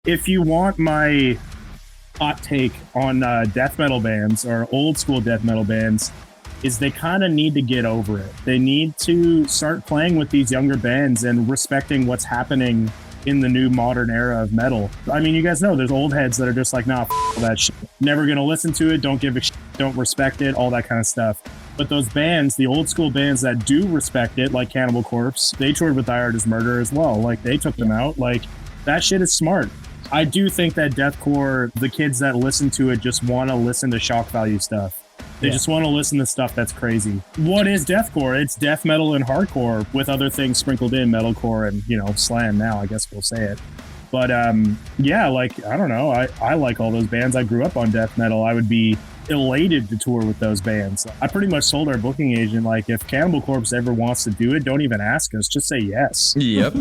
if you want my hot take on death metal bands or old school death metal bands, is they kind of need to get over it. They need to start playing with these younger bands and respecting what's happening in the new modern era of metal. I mean, you guys know there's old heads that are just like, nah, that shit. Never gonna listen to it, don't give a shit, don't respect it, all that kind of stuff. But those bands, the old school bands that do respect it, like Cannibal Corpse, they toured with Die Artist Murder as well. Like, they took them out. Like, that shit is smart. I do think that deathcore, the kids that listen to it just want to listen to shock value stuff. They just want to listen to stuff that's crazy. What is deathcore? It's death metal and hardcore with other things sprinkled in, metalcore and, you know, slam now, I guess we'll say it. But yeah, like, I don't know. I like all those bands. I grew up on death metal. I would be elated to tour with those bands. I pretty much told our booking agent, like, if Cannibal Corpse ever wants to do it, don't even ask us, just say yes. Yep.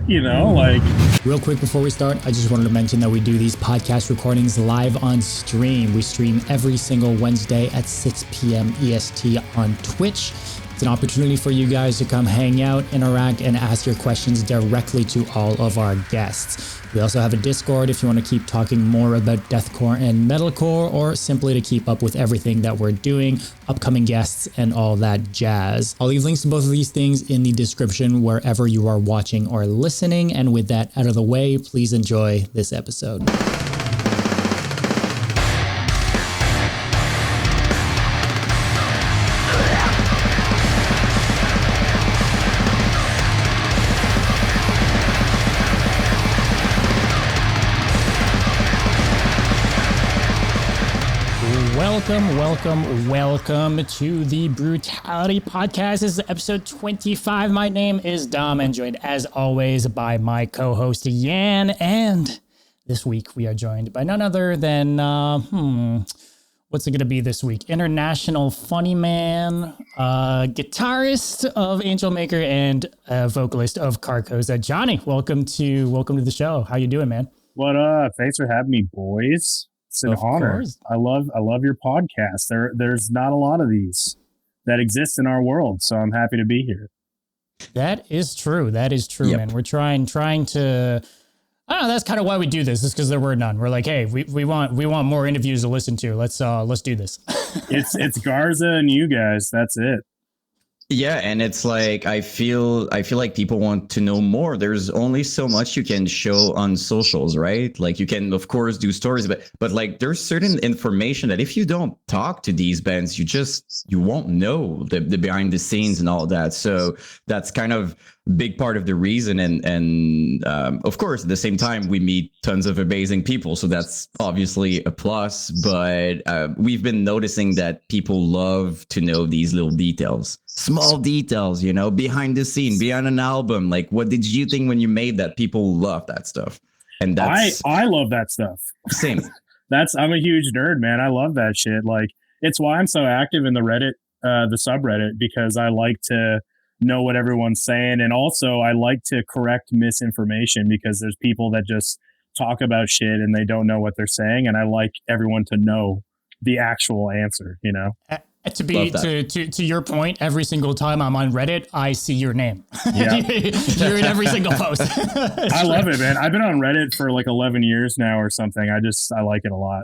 You know, like. Real quick before we start, I just wanted to mention that we do these podcast recordings live on stream. We stream every single Wednesday at 6 p.m. EST on Twitch. It's an opportunity for you guys to come hang out, interact, and ask your questions directly to all of our guests. We also have a Discord if you want to keep talking more about deathcore and metalcore, or simply to keep up with everything that we're doing, upcoming guests, and all that jazz. I'll leave links to both of these things in the description wherever you are watching or listening. And with that out of the way, please enjoy this episode. Welcome to the Brutality Podcast. This is episode 25. My name is Dom, and joined as always by my co-host Yan. And this week we are joined by none other than, what's it going to be this week? International funny man, guitarist of Angelmaker, and vocalist of Carcosa. Johnny, welcome to the show. How you doing, man? What up? Thanks for having me, boys. It's an honor. Course. I love your podcast. There's not a lot of these that exist in our world, so I'm happy to be here. That is true, yep. Man. We're trying to. I don't know. That's kind of why we do this. Is because there were none. We're like, hey, we want more interviews to listen to. Let's do this. It's Garza and you guys. That's it. Yeah, and it's like I feel like people want to know more. There's only so much you can show on socials, right? Like you can, of course, do stories, but like there's certain information that if you don't talk to these bands, you won't know the behind the scenes and all that. So that's kind of a big part of the reason. And of course, at the same time, we meet tons of amazing people. So that's obviously a plus. But we've been noticing that people love to know these little details. Small details, you know, behind the scene, behind an album. Like, what did you think when you made that? People love that stuff. And that's I love that stuff. Same. I'm a huge nerd, man. I love that shit. Like, it's why I'm so active in the Reddit, the subreddit, because I like to know what everyone's saying. And also I like to correct misinformation, because there's people that just talk about shit and they don't know what they're saying. And I like everyone to know the actual answer, you know? To your point, every single time I'm on Reddit, I see your name. Yeah. You're in every single post. I love it, man. I've been on Reddit for like 11 years now or something. I like it a lot.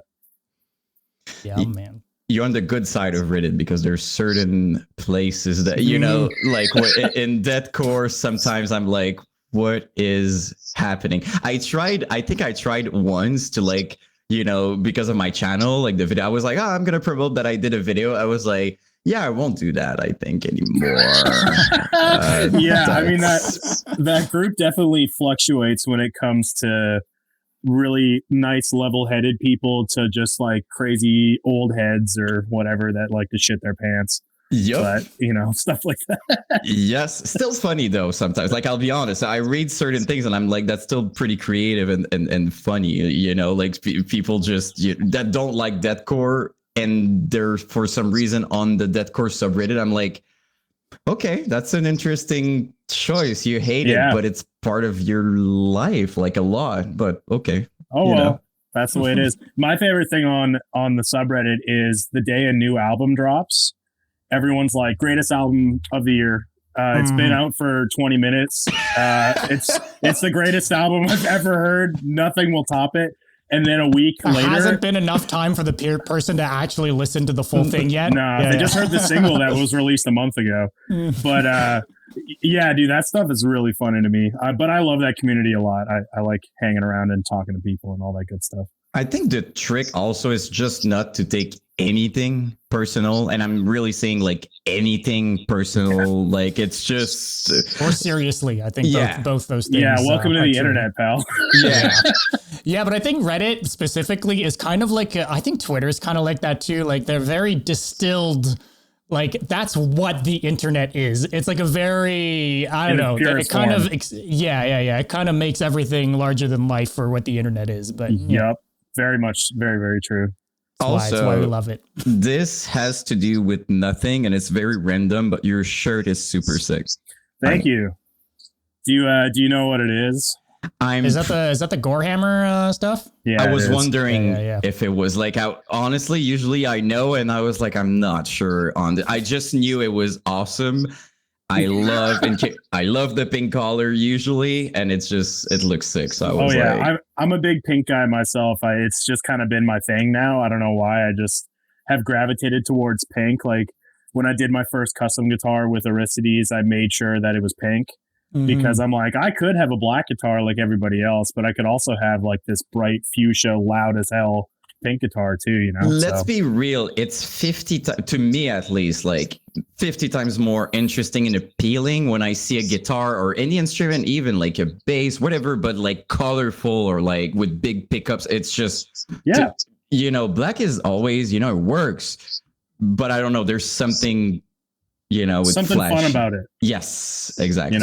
Yeah, man. You're on the good side of Reddit, because there's certain places that, you know, like in deathcore, sometimes I'm like, what is happening? I think I tried once to, like, you know, because of my channel, like the video, I was like, I'm going to promote that I did a video. I was like, yeah, I won't do that, I think, anymore. Yeah, I mean, that group definitely fluctuates when it comes to really nice, level-headed people to just like crazy old heads or whatever that like to shit their pants. Yep. But, you know, stuff like that. Yes. Still funny, though, sometimes. Like, I'll be honest, I read certain things and I'm like, that's still pretty creative and funny, you know, like people just that don't like deathcore, and they're for some reason on the deathcore subreddit. I'm like, okay, that's an interesting choice. You hate it, but it's part of your life, like a lot. But okay. Oh, well, that's the way it is. My favorite thing on the subreddit is the day a new album drops. Everyone's like, greatest album of the year. It's been out for 20 minutes. It's the greatest album I've ever heard. Nothing will top it. And then a week later, hasn't been enough time for the person to actually listen to the full thing yet. No, they just heard the single that was released a month ago. But yeah, dude, that stuff is really funny to me. But I love that community a lot. I like hanging around and talking to people and all that good stuff. I think the trick also is just not to take anything personal. And I'm really saying like anything personal. Like it's just... Or seriously, I think both those things. Yeah, welcome to the internet, pal. Yeah. Yeah, but I think Reddit specifically is kind of like, I think Twitter is kind of like that too. Like they're very distilled. Like that's what the internet is. It's like a very, I don't know. It kind of, it kind of makes everything larger than life for what the internet is. But yep, very much, very, very true. That's why we love it. This has to do with nothing, and it's very random. But your shirt is super sick. Thank you. Do you know what it is? Is that the Gorehammer stuff? Yeah, I was wondering if it was like, honestly, usually I know, and I was like, I'm not sure on I just knew it was awesome. I love the pink collar usually, and it looks sick. So I was I'm a big pink guy myself. It's just kind of been my thing now. I don't know why. I just have gravitated towards pink. Like when I did my first custom guitar with Aristides, I made sure that it was pink. Because I'm like, I could have a black guitar like everybody else, but I could also have like this bright fuchsia, loud as hell pink guitar too, you know? Let's be real. It's 50 to me at least, like 50 times more interesting and appealing when I see a guitar or any instrument, even like a bass, whatever, but like colorful or like with big pickups. It's just, black is always, it works, but I don't know. There's something, with something flash. Fun about it. Yes, exactly.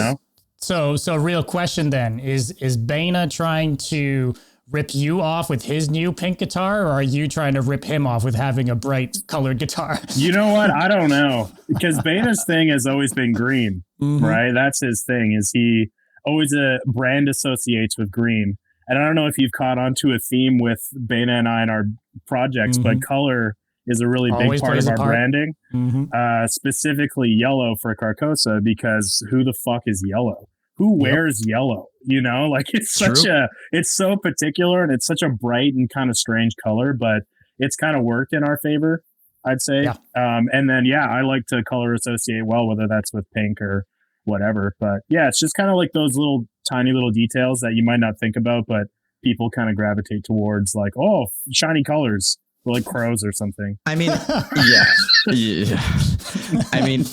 So real question then is Bana trying to rip you off with his new pink guitar, or are you trying to rip him off with having a bright colored guitar? You know what? I don't know, because Bana's thing has always been green, right? That's his thing. Is he always brand associates with green? And I don't know if you've caught on to a theme with Bana and I in our projects, but color is a really big part of our branding. Specifically yellow for Carcosa, because who the fuck is yellow? Who wears yellow? Like it's it's so particular, and it's such a bright and kind of strange color, but it's kind of worked in our favor, I'd say. Yeah. And then, I like to color associate well, whether that's with pink or whatever. But yeah, it's just kind of like those little tiny little details that you might not think about, but people kind of gravitate towards, like, oh, shiny colors. Or like crows or something. I mean, I mean,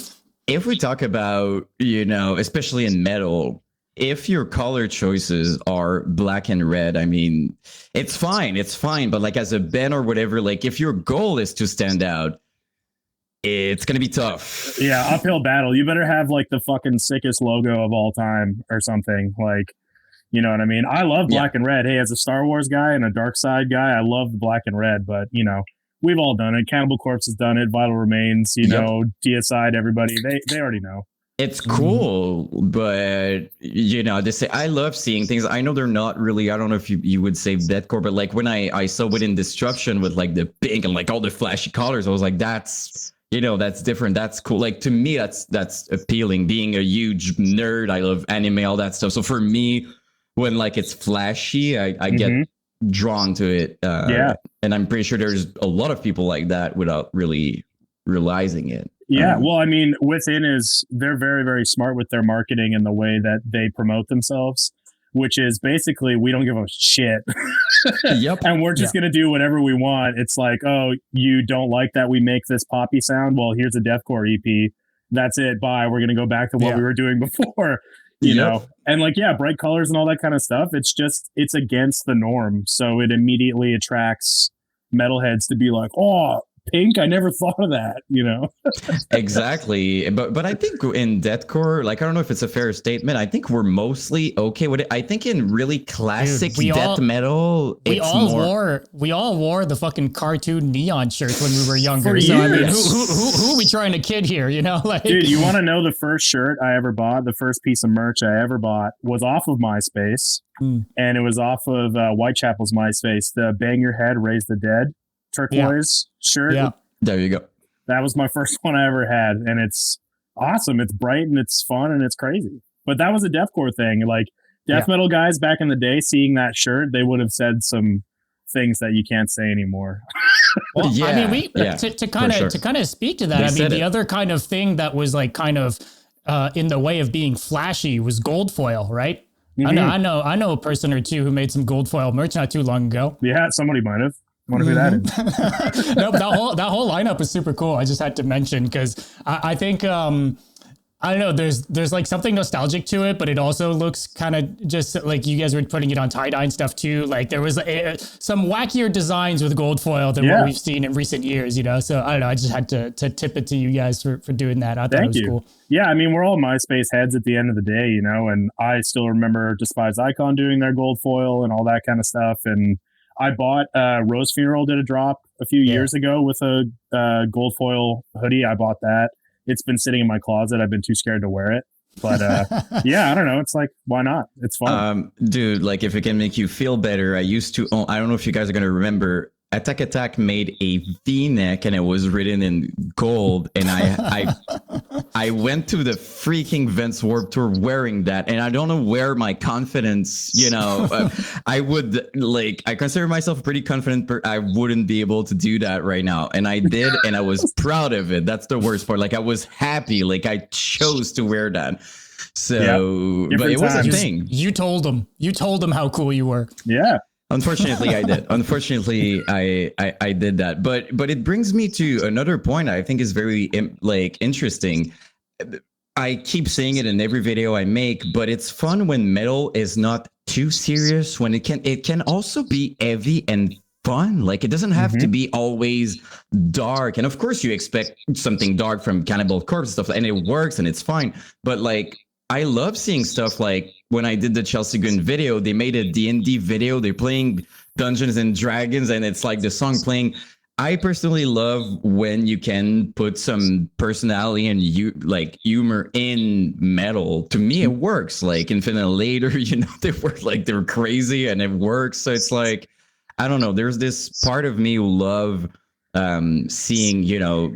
if we talk about, especially in metal, if your color choices are black and red, I mean, it's fine. But like as a band or whatever, like if your goal is to stand out, it's going to be tough. Yeah, uphill battle. You better have like the fucking sickest logo of all time or something. Like, you know what I mean? I love black and red. Hey, as a Star Wars guy and a Dark Side guy, I love the black and red. But, we've all done it. Cannibal Corpse has done it. Vital Remains, Deicide, everybody. They already know. It's cool, but, they say, I love seeing things. I know they're not really, I don't know if you would say deathcore, but like when I saw Within Destruction with like the pink and like all the flashy colors, I was like, that's... that's different. That's cool. Like to me, that's appealing. Being a huge nerd, I love anime, all that stuff. So for me, when like it's flashy, I get drawn to it. And I'm pretty sure there's a lot of people like that without really realizing it. Yeah. Well, I mean, Within they're very, very smart with their marketing and the way that they promote themselves, which is basically, we don't give a shit. Yep. And we're just going to do whatever we want. It's like, oh, you don't like that we make this poppy sound? Well, here's a deathcore EP. That's it. Bye. We're going to go back to what we were doing before. You know, and like, bright colors and all that kind of stuff. It's against the norm. So it immediately attracts metalheads to be like, oh, pink. I never thought of that, Exactly. But I think in deathcore, like, I don't know if it's a fair statement. I think we're mostly okay with it. I think in really classic death metal, we all wore the fucking cartoon neon shirts when we were younger. So I mean, who are we trying to kid here? Like, dude, you want to know the first shirt I ever bought? The first piece of merch I ever bought was off of MySpace, and it was off of Whitechapel's MySpace. The Bang Your Head, Raise the Dead turquoise shirt. Yeah, there you go. That was my first one I ever had, and awesome. It's bright and it's fun and it's crazy. But that was a deathcore thing. Like death metal guys back in the day, seeing that shirt, they would have said some things that you can't say anymore. Well, yeah, I mean, to kind of speak to that. I mean, the other kind of thing that was like kind of in the way of being flashy was gold foil, right? Mm-hmm. I know a person or two who made some gold foil merch not too long ago. Yeah, somebody might have. I wonder who that is. No, but that whole lineup is super cool. I just had to mention because I think I don't know. There's like something nostalgic to it, but it also looks kind of just like you guys were putting it on tie-dye and stuff too. Like there was some wackier designs with gold foil than what we've seen in recent years, you know? So I don't know. I just had to tip it to you guys for doing that. I thought it was cool. Yeah. I mean, we're all MySpace heads at the end of the day, you know, and I still remember Despised Icon doing their gold foil and all that kind of stuff. And I bought Rose Funeral did a drop a few years ago with a gold foil hoodie. I bought that. It's been sitting in my closet. I've been too scared to wear it. But yeah, I don't know. It's like, why not? It's fun. Dude, like if it can make you feel better, I used to own, I don't know if you guys are going to remember, Attack Attack made a V-neck and it was written in gold. And I went to the freaking Vents Warped Tour wearing that. And I don't know where my confidence, you know, I consider myself pretty confident, but I wouldn't be able to do that right now. And I did, and I was proud of it. That's the worst part. Like I was happy, like I chose to wear that. So, but it was a thing. You told them how cool you were. Yeah. Unfortunately, I did. Unfortunately, I did that. But it brings me to another point I think is very interesting. I keep saying it in every video I make, but it's fun when metal is not too serious. When it can also be heavy and fun. Like it doesn't have to be always dark. And of course, you expect something dark from Cannibal Corpse and stuff, and it works and it's fine. But like, I love seeing stuff like when I did the Chelsea Gun video, they made a D&D video. They're playing Dungeons and Dragons and it's like the song playing. I personally love when you can put some personality and humor in metal. To me, it works. Like Infinite Later, you know, they're crazy and it works. So it's like, I don't know. There's this part of me who love seeing, you know,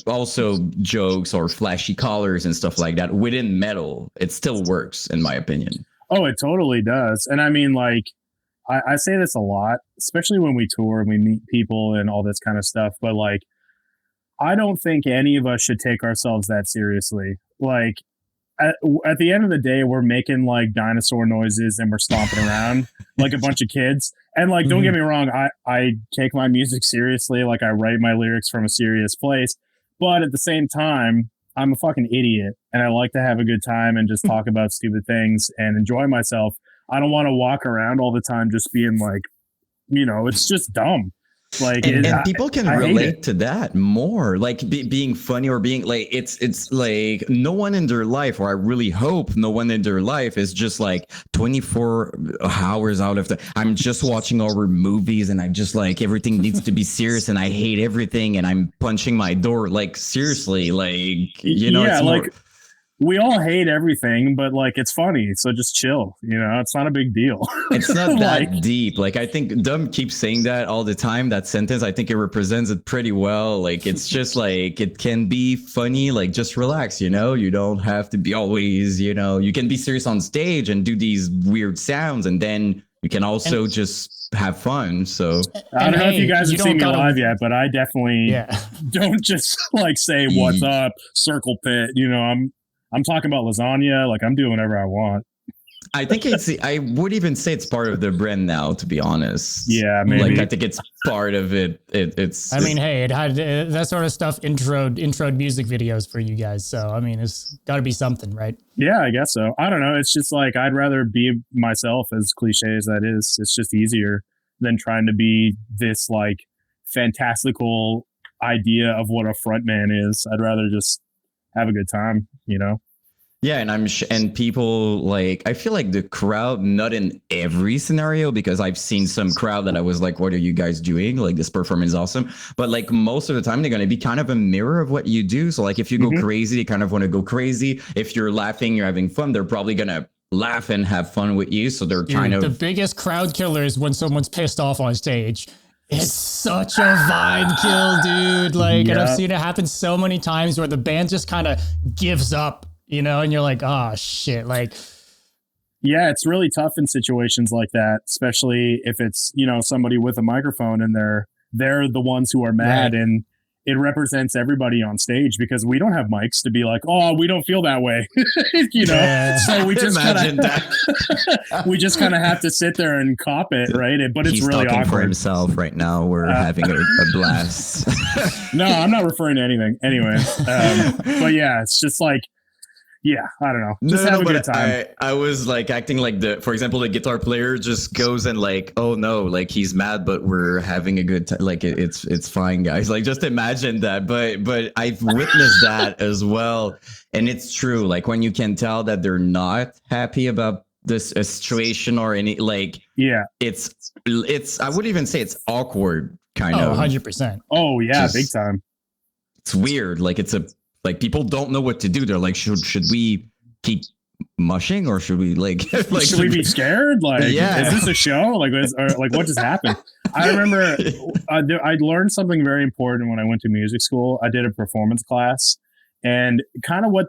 also jokes or flashy colors and stuff like that within metal. It still works, in my opinion. Oh, it totally does. And I mean, like, I say this a lot, especially when we tour and we meet people and all this kind of stuff. But like, I don't think any of us should take ourselves that seriously. Like, at the end of the day, we're making like dinosaur noises and we're stomping around like a bunch of kids. And like, don't get me wrong, I take my music seriously. Like I write my lyrics from a serious place, but at the same time, I'm a fucking idiot and I like to have a good time and just talk about stupid things and enjoy myself. I don't want to walk around all the time just being like, you know, it's just dumb. Like, and people can relate to that more, like being funny or being like, it's like no one in their life, or I really hope no one in their life is just like 24 hours out of I'm just watching horror movies and I just like everything needs to be serious and I hate everything and I'm punching my door. Like seriously, like, you know, it's like we all hate everything, but like it's funny, so just chill. You know, it's not a big deal. It's not that deep. Like I think Dom keeps saying that all the time. That sentence, I think it represents it pretty well. Like it's just like it can be funny. Like just relax. You know, you don't have to be always. You know, you can be serious on stage and do these weird sounds, and then you can also just have fun. So I don't know if you guys have seen me live yet, but I definitely don't just like say what's up, circle pit. You know, I'm talking about lasagna. Like I'm doing whatever I want. I think I would even say it's part of the brand now, to be honest. Yeah, maybe. Like I think it's part of it. I mean, hey, it had that sort of stuff introed music videos for you guys. So I mean, it's got to be something, right? Yeah, I guess so. I don't know. It's just like I'd rather be myself, as cliche as that is. It's just easier than trying to be this like fantastical idea of what a frontman is. I'd rather just have a good time, you know? Yeah, and and people like, I feel like the crowd, not in every scenario, because I've seen some crowd that I was like, what are you guys doing? Like this performance is awesome. But like most of the time, they're going to be kind of a mirror of what you do. So like if you go crazy, they kind of want to go crazy. If you're laughing, you're having fun, they're probably going to laugh and have fun with you. So they're kind of... The biggest crowd killer is when someone's pissed off on stage. It's such a vibe kill, dude. Like, and I've seen it happen so many times where the band just kind of gives up, you know, and you're like, oh shit. Like, yeah, it's really tough in situations like that, especially if it's, you know, somebody with a microphone and they're the ones who are mad, right. And it represents everybody on stage because we don't have mics to be like, oh, we don't feel that way, you know. Yeah. So we just Imagine that. we just kind of have to sit there and cop it, right? But it's He's really talking awkward for himself right now. We're having a blast. No, I'm not referring to anything. Anyway, but yeah, it's just like, yeah, I don't know. Just have a good time. I was like acting like for example, the guitar player just goes and like, oh no, like he's mad, but we're having a good time. Like it's fine, guys. Like just imagine that. But I've witnessed that as well, and it's true. Like when you can tell that they're not happy about this situation or any like, yeah, it's I would even say it's awkward, kind of. 100%. Oh yeah, big time. It's weird. Like like people don't know what to do. They're like, should we keep mushing or should we like should we be scared? Like, yeah. Is this a show? Like, like what just happened? I remember I learned something very important when I went to music school. I did a performance class, and kind of what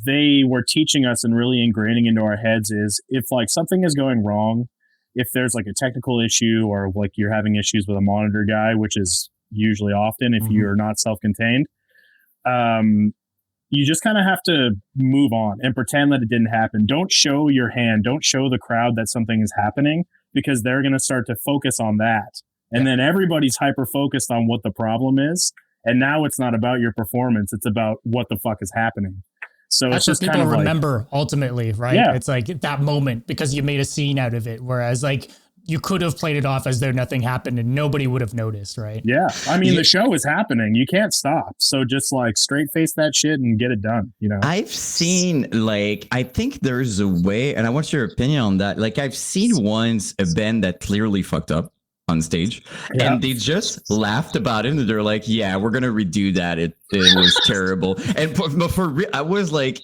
they were teaching us and really ingraining into our heads is if like something is going wrong, if there's like a technical issue or like you're having issues with a monitor guy, which is usually often if you're not self-contained, you just kind of have to move on and pretend that it didn't happen. Don't show your hand. Don't show the crowd that something is happening because they're going to start to focus on that. And then everybody's hyper focused on what the problem is. And now it's not about your performance. It's about what the fuck is happening. So that's it's just what kind people of remember ultimately, right? Yeah. It's like that moment because you made a scene out of it. Whereas like you could have played it off as though nothing happened and nobody would have noticed, right? Yeah. I mean, the show is happening. You can't stop. So just like straight face that shit and get it done, you know? I've seen like, I think there's a way, and I want your opinion on that. Like I've seen once a band that clearly fucked up on stage and they just laughed about it and they're like, yeah, we're going to redo that. It was terrible. And for real, I was like,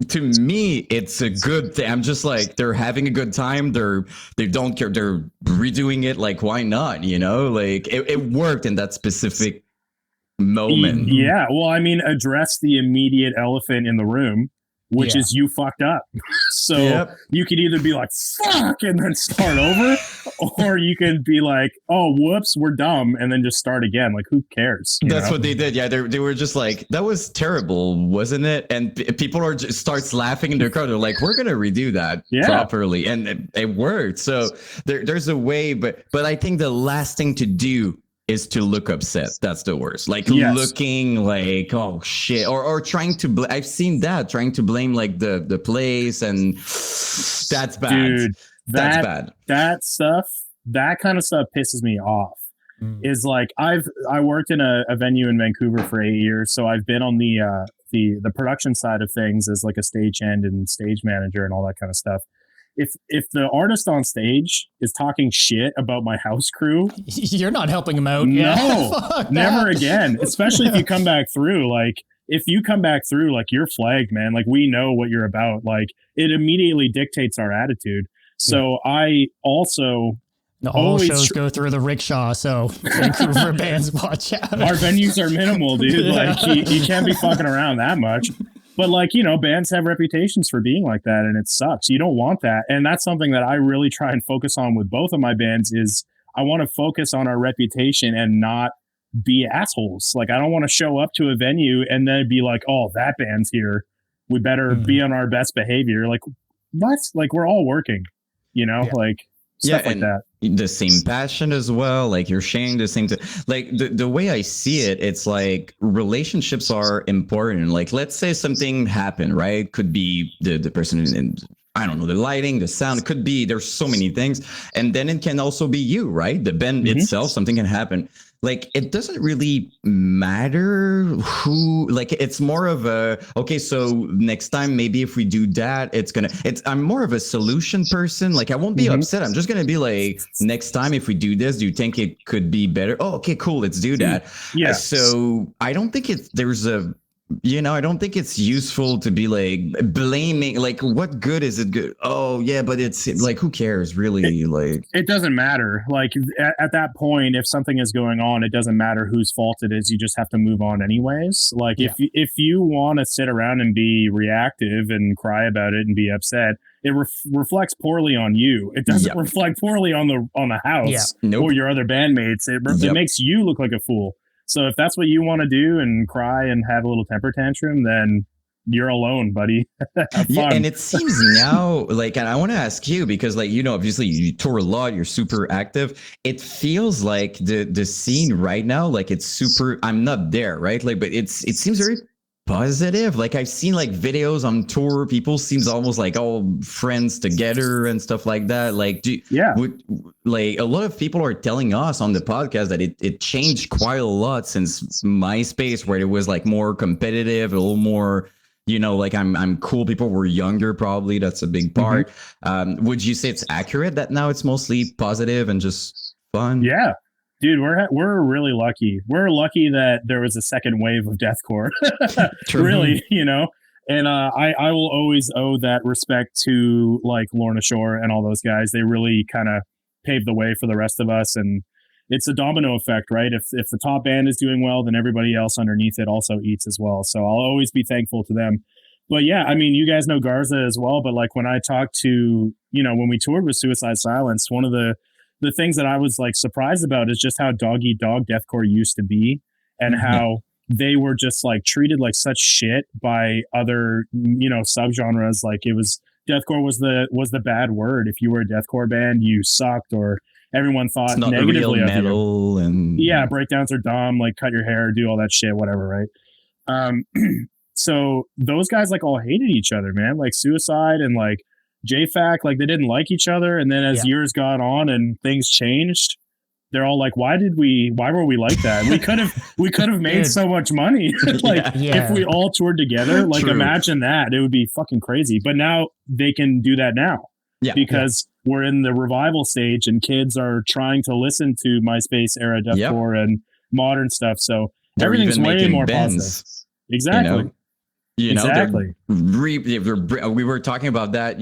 to me, it's a good thing. I'm just like, they're having a good time. They don't care. They're redoing it. Like, why not? You know, like it worked in that specific moment. Yeah. Well, I mean, address the immediate elephant in the room, which is you fucked up. So you could either be like, fuck, and then start over, or you could be like, oh, whoops, we're dumb, and then just start again. Like, who cares? That's what they did. Yeah, they were just like, that was terrible, wasn't it? And people are just starts laughing in their crowd. They're like, we're going to redo that properly. And it worked. So there's a way, but I think the last thing to do is to look upset. That's the worst. Like looking like, oh shit, or trying to I've seen that trying to blame like the place, and that's bad. Dude, that's bad. That kind of stuff pisses me off. Is like I worked in a venue in Vancouver for 8 years, so I've been on the production side of things as like a stagehand and stage manager and all that kind of stuff. If the artist on stage is talking shit about my house crew, you're not helping them out. No, never again. Especially if you come back through. Like if you come back through, like you're flagged, man. Like we know what you're about. Like it immediately dictates our attitude. So I also all shows go through the rickshaw. So Vancouver bands, watch out. Our venues are minimal, dude. Like you can't be fucking around that much. But like, you know, bands have reputations for being like that and it sucks. You don't want that. And that's something that I really try and focus on with both of my bands is I want to focus on our reputation and not be assholes. Like I don't want to show up to a venue and then be like, oh, that band's here. We better be on our best behavior. Like what? Like we're all working, you know, like stuff like that. The same passion as well. Like you're sharing the same like the way I see it, it's like relationships are important. Like let's say something happened, right? Could be the person in I don't know, the lighting, the sound, it could be, there's so many things. And then it can also be you, right? The band itself, something can happen. Like, it doesn't really matter who, like, it's more of a, okay, so next time, maybe if we do that, I'm more of a solution person. Like, I won't be upset. I'm just going to be like, next time, if we do this, do you think it could be better? Oh, okay, cool. Let's do that. Yeah. So I don't think there's a I don't think it's useful to be like blaming, like, what good is it good? Oh yeah, but it's like, who cares really? Like, it doesn't matter. Like at that point, if something is going on, it doesn't matter whose fault it is. You just have to move on anyways. Like if you want to sit around and be reactive and cry about it and be upset, it reflects poorly on you. It doesn't reflect poorly on the house or your other bandmates. It makes you look like a fool. So if that's what you want to do and cry and have a little temper tantrum, then you're alone, buddy. Yeah, and it seems now, like, and I want to ask you, because, like, obviously you tour a lot, you're super active. It feels like the scene right now, like, it's super, I'm not there, right? Like, but it seems very positive. Like, I've seen like videos on tour, people seems almost like all friends together and stuff like that. Like, like a lot of people are telling us on the podcast that it changed quite a lot since MySpace, where it was like more competitive, a little more, like I'm cool. People were younger, probably. That's a big part. Would you say it's accurate that now it's mostly positive and just fun? Yeah. Dude, we're really lucky. We're lucky that there was a second wave of deathcore. Really, And I will always owe that respect to like Lorna Shore and all those guys. They really kind of paved the way for the rest of us, and it's a domino effect, right? If the top band is doing well, then everybody else underneath it also eats as well. So I'll always be thankful to them. But yeah, I mean, you guys know Garza as well. But like when I talked to, when we toured with Suicide Silence, one of the things that I was like surprised about is just how dog eat dog deathcore used to be, and how they were just like treated like such shit by other, subgenres. Like it was, deathcore was the bad word. If you were a deathcore band, you sucked, or everyone thought it's not negatively real of metal you. And Breakdowns are dumb, like cut your hair, do all that shit, whatever, right? So those guys like all hated each other, man. Like Suicide and like JFAC, like they didn't like each other, and then as years got on and things changed, they're all like, why were we like that? We could have made so much money. If we all toured together, like imagine that. It would be fucking crazy. But now they can do that now. Yeah. Because we're in the revival stage and kids are trying to listen to MySpace era deathcore and modern stuff. So everything's way more positive. Exactly. Exactly. We were talking about that,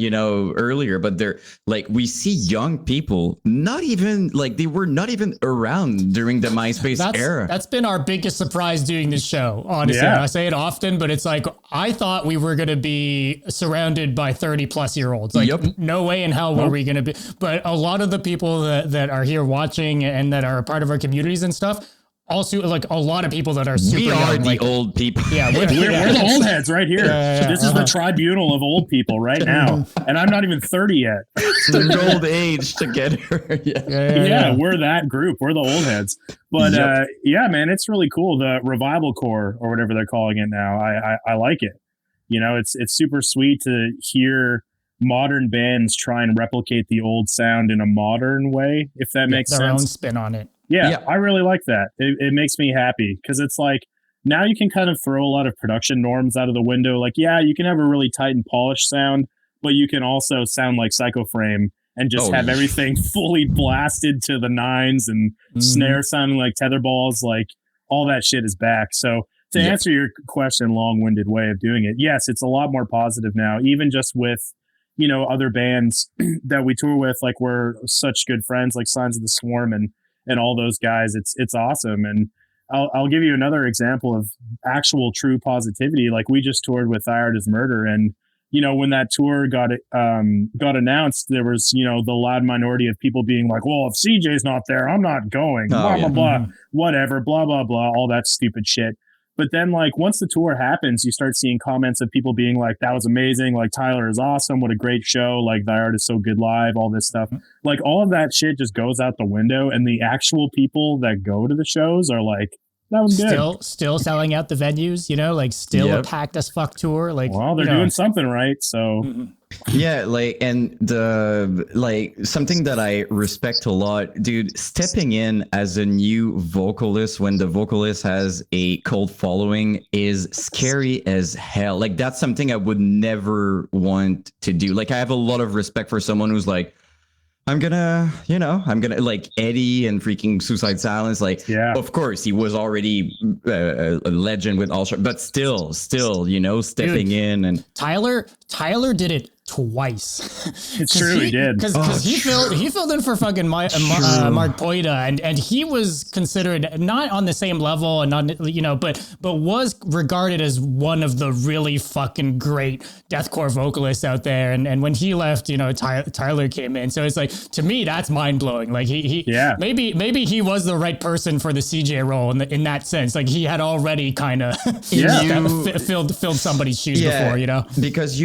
earlier, but they're like, we see young people not even like they were not even around during the MySpace era. That's been our biggest surprise doing this show. Honestly, I say it often, but it's like, I thought we were going to be surrounded by 30-plus-year-olds. Like, no way in hell were we going to be. But a lot of the people that are here watching and that are a part of our communities and stuff, also, like a lot of people that are super young. We are the old people. Yeah, we're the old heads right here. This is the tribunal of old people right now. And I'm not even 30 yet. The old age together. We're that group. We're the old heads. But man, it's really cool. The revival core, or whatever they're calling it now, I like it. It's super sweet to hear modern bands try and replicate the old sound in a modern way, if that makes sense. Their own spin on it. Yeah, I really like that. It makes me happy because it's like now you can kind of throw a lot of production norms out of the window. Like, you can have a really tight and polished sound, but you can also sound like Psycho Frame and just have everything fully blasted to the nines and snare sounding like tetherballs. Like all that shit is back. So to answer your question, long-winded way of doing it, yes, it's a lot more positive now, even just with, other bands that we tour with. Like we're such good friends, like Signs of the Swarm and all those guys. It's awesome. And I'll give you another example of actual true positivity. Like we just toured with Thyroid is Murder, and when that tour got announced, there was the loud minority of people being like, well, if CJ's not there, I'm not going, blah blah blah, whatever, blah blah blah, all that stupid shit. But then, like, once the tour happens, you start seeing comments of people being like, that was amazing. Like, Tyler is awesome. What a great show. Like, the art is so good live, all this stuff. Like, all of that shit just goes out the window. And the actual people that go to the shows are like, that was good. Still selling out the venues, like still a packed as fuck tour. Like, well, they're doing something right. So yeah, like, and something that I respect a lot, dude, stepping in as a new vocalist when the vocalist has a cult following is scary as hell. Like, that's something I would never want to do. Like, I have a lot of respect for someone who's like, I'm gonna like Eddie and freaking Suicide Silence. Like, Yeah. of course, he was already a legend with Archspire, but still, stepping in. And Tyler did it twice. It's true, he did. Because he filled in for fucking Mark Poita, and he was considered not on the same level and not, but was regarded as one of the really fucking great deathcore vocalists out there. And when he left, Tyler came in. So it's like, to me, that's mind blowing. Like maybe he was the right person for the CJ role in that sense. Like he had already kind of filled somebody's shoes before, because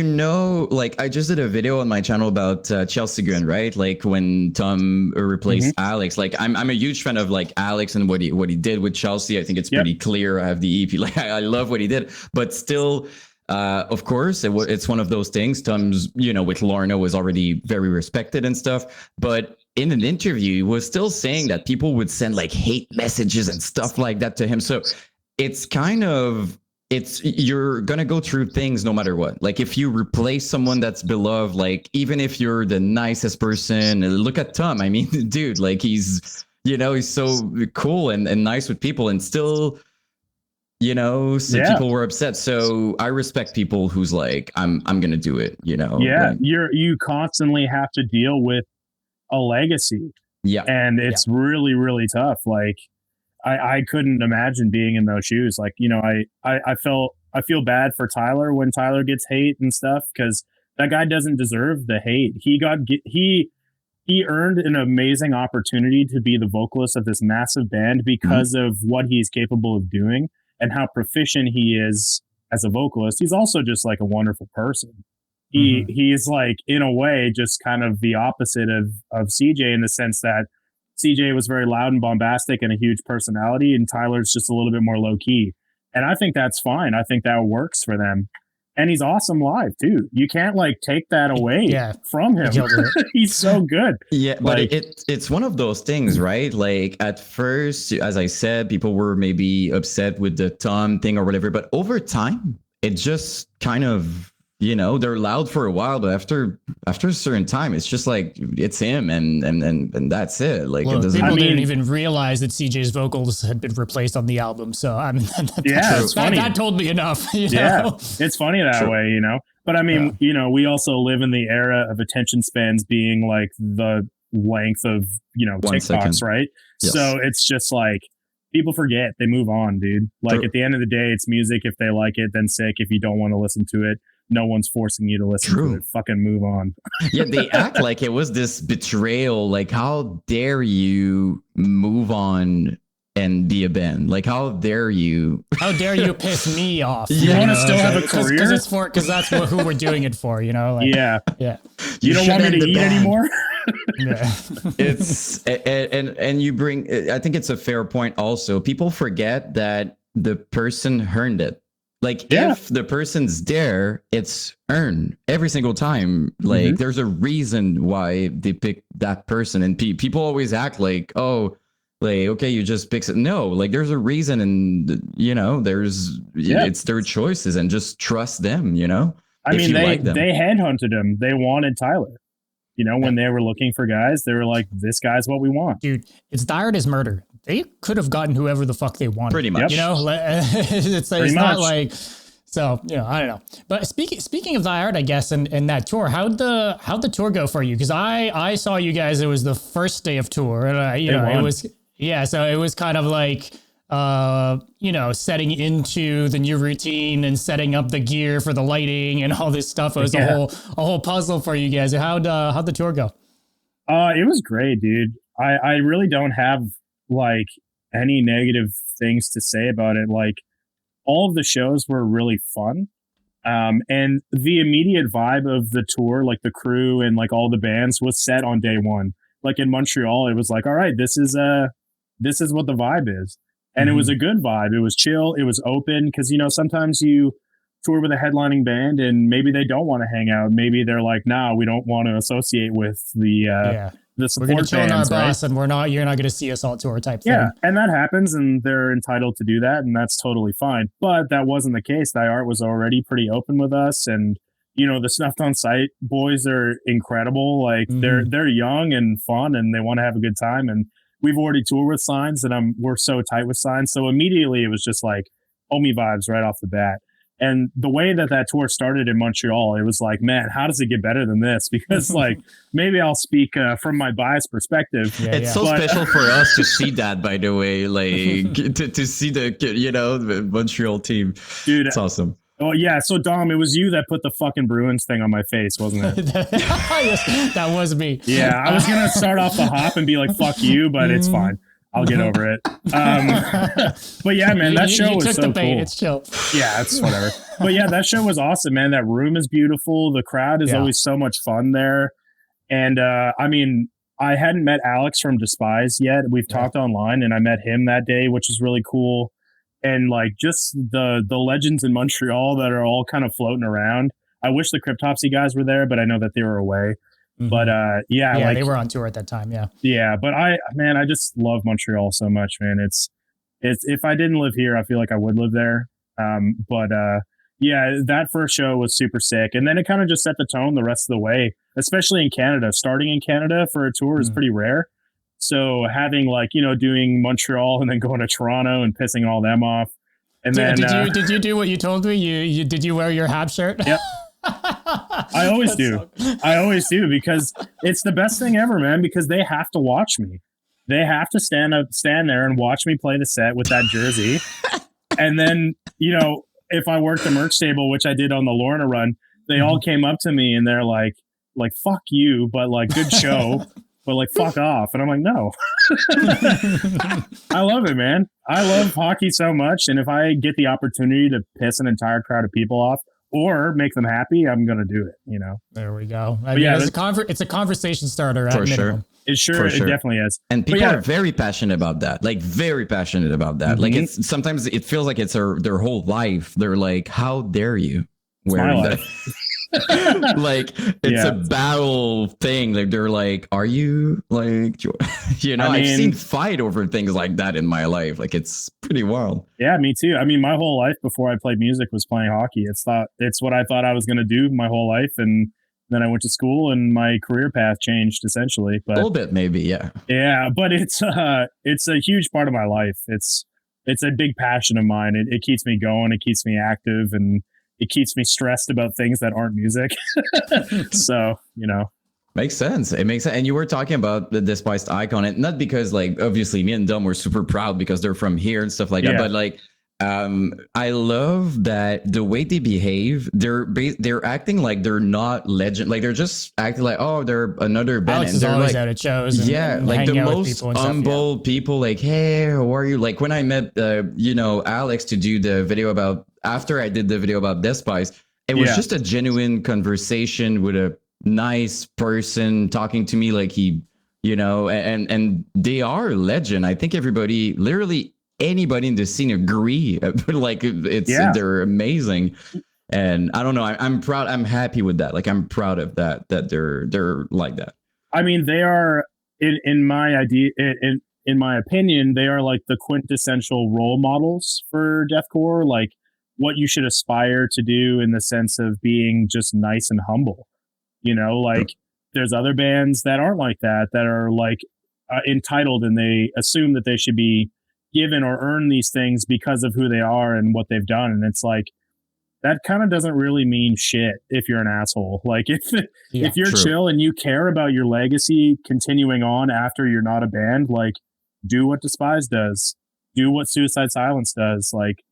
like I just did a video on my channel about Chelsea Gunn, right? Like when Tom replaced Alex. Like I'm a huge fan of like Alex and what he did with Chelsea. I think it's pretty clear. I have the EP. Like I love what he did, but still, of course, it's one of those things. Tom's, with Lorna was already very respected and stuff, but in an interview, he was still saying that people would send like hate messages and stuff like that to him. So it's kind of. You're gonna go through things no matter what. Like if you replace someone that's beloved, like even if you're the nicest person, look at Tom. I mean, dude, like he's so cool and nice with people, and still, people were upset. So I respect people who's like, I'm gonna do it. Yeah, like, you constantly have to deal with a legacy. Yeah, and it's really, really tough. Like. I couldn't imagine being in those shoes. Like, I feel bad for Tyler when Tyler gets hate and stuff, because that guy doesn't deserve the hate. He earned an amazing opportunity to be the vocalist of this massive band because of what he's capable of doing and how proficient he is as a vocalist. He's also just like a wonderful person. He's like, in a way, just kind of the opposite of CJ, in the sense that CJ was very loud and bombastic and a huge personality, and Tyler's just a little bit more low key. And I think that's fine. I think that works for them. And he's awesome live too. You can't like take that away from him. He's so good. Yeah, but like, it's one of those things, right? Like at first, as I said, people were maybe upset with the Tom thing or whatever, but over time, it just kind of, they're loud for a while, but after a certain time, it's just like it's him and that's it. Like people didn't even realize that CJ's vocals had been replaced on the album. So I mean, that told me enough. Yeah, it's funny that way, But I mean, we also live in the era of attention spans being like the length of TikToks, right? Yes. So it's just like people forget, they move on, dude. Like at the end of the day, it's music. If they like it, then sick. If you don't want to listen to it, no one's forcing you to listen to it. Fucking move on. Yeah, they act like it was this betrayal. Like, how dare you move on and be a band? Like, how dare you? How dare you piss me off? You want to still have a career? Because that's who we're doing it for, Like, yeah. You don't want me to eat anymore? Yeah. It's and you bring. I think it's a fair point. Also, people forget that the person earned it. Like if the person's there, it's earned every single time. Like there's a reason why they pick that person, and people always act like, oh, like, okay, you just pick it. No, like there's a reason, and it's their choices, and just trust them. I mean, they headhunted him. They wanted Tyler. When they were looking for guys, they were like, this guy's what we want. Dude, it's Dired as Murder. They could have gotten whoever the fuck they wanted. Pretty much. It's not like, so, I don't know. But speaking of Dired, I guess, and that tour, how'd the tour go for you? Because I saw you guys, it was the first day of tour. And it was, so it was kind of like, setting into the new routine and setting up the gear for the lighting and all this stuff. It was a whole puzzle for you guys. How'd the tour go? It was great, dude. I really don't have like any negative things to say about it. Like all of the shows were really fun. And the immediate vibe of the tour, like the crew and like all the bands, was set on day one. Like in Montreal, it was like, all right, this is what the vibe is. And it was a good vibe. It was chill. It was open. Cause sometimes you tour with a headlining band and maybe they don't want to hang out. Maybe they're like, nah, we don't want to associate with the support we're gonna chill bands, on our right? bus, and you're not going to see us all tour type thing. Yeah, and that happens, and they're entitled to do that, and that's totally fine. But that wasn't the case. Thy Art was already pretty open with us, and the Snuffed on Sight boys are incredible. Like they're young and fun, and they want to have a good time. And we've already toured with Signs, and we're so tight with Signs. So immediately it was just like homie vibes right off the bat. And the way that tour started in Montreal, it was like, man, how does it get better than this? Because like, maybe I'll speak from my biased perspective. It's so special for us to see that, by the way, like to see the Montreal team. Dude, it's awesome. Oh yeah. So Dom, it was you that put the fucking Bruins thing on my face, wasn't it? Yes, that was me. Yeah. I was going to start off the hop and be like, fuck you, but it's fine. I'll get over it. But yeah, man, that show was so cool. It's chill. Yeah, it's whatever. But yeah, that show was awesome, man. That room is beautiful. The crowd is always so much fun there. And I mean, I hadn't met Alex from Despise yet. We've talked online, and I met him that day, which is really cool. And like just the legends in Montreal that are all kind of floating around. I wish the Cryptopsy guys were there, but I know that they were away. But yeah, like, they were on tour at that time. Yeah, but I just love Montreal so much, man. It's if I didn't live here, I feel like I would live there. But yeah, that first show was super sick, and then it kind of just set the tone the rest of the way, especially in Canada. Starting in Canada for a tour is pretty rare. So having like doing Montreal and then going to Toronto and pissing all them off, and then did you do what you told me? Did you wear your Hab shirt? Yep. I always do. I always do, because it's the best thing ever, man, because they have to watch me. They have to stand there and watch me play the set with that jersey. And then, if I work the merch table, which I did on the Lorna run, they all came up to me and they're like, fuck you, but like, good show, but like, fuck off. And I'm like, no. I love it, man. I love hockey so much. And if I get the opportunity to piss an entire crowd of people off, or make them happy, I'm gonna do it. There we go. I mean, it's a conversation starter for sure. It definitely is. And people are very passionate about that. Like very passionate about that. Like it's sometimes it feels like it's their whole life. They're like, how dare you wear that? Like it's a battle thing. Like they're like, are you like, I've seen fight over things like that in my life. Like it's pretty wild. Yeah, me too. I mean, my whole life before I played music was playing hockey. It's what I thought I was going to do my whole life. And then I went to school and my career path changed essentially. But a little bit, maybe. Yeah. Yeah. But it's a huge part of my life. It's a big passion of mine. It keeps me going. It keeps me active, and it keeps me stressed about things that aren't music. So, Makes sense. It makes sense. And you were talking about the Despised Icon, and not because like, obviously me and Dom were super proud because they're from here and stuff like that. But like, I love that the way they behave, they're acting like they're not legend. Like they're just acting like, oh, they're another band. Alex is always out at shows. And like the most humble people, like, hey, how are you? Like when I met, Alex to do the video after I did the video about Despise, it was just a genuine conversation with a nice person talking to me like he, and they are a legend. I think literally anybody in the scene agree. Like they're amazing. And I don't know, I'm proud. I'm happy with that. Like I'm proud of that they're like that. I mean, they are in my opinion, they are like the quintessential role models for deathcore. Like what you should aspire to do in the sense of being just nice and humble. There's other bands that aren't like that are like entitled, and they assume that they should be given or earn these things because of who they are and what they've done. And it's like, that kind of doesn't really mean shit if you're an asshole. Like if you're chill and you care about your legacy continuing on after you're not a band, like do what Despise does, do what Suicide Silence does. Like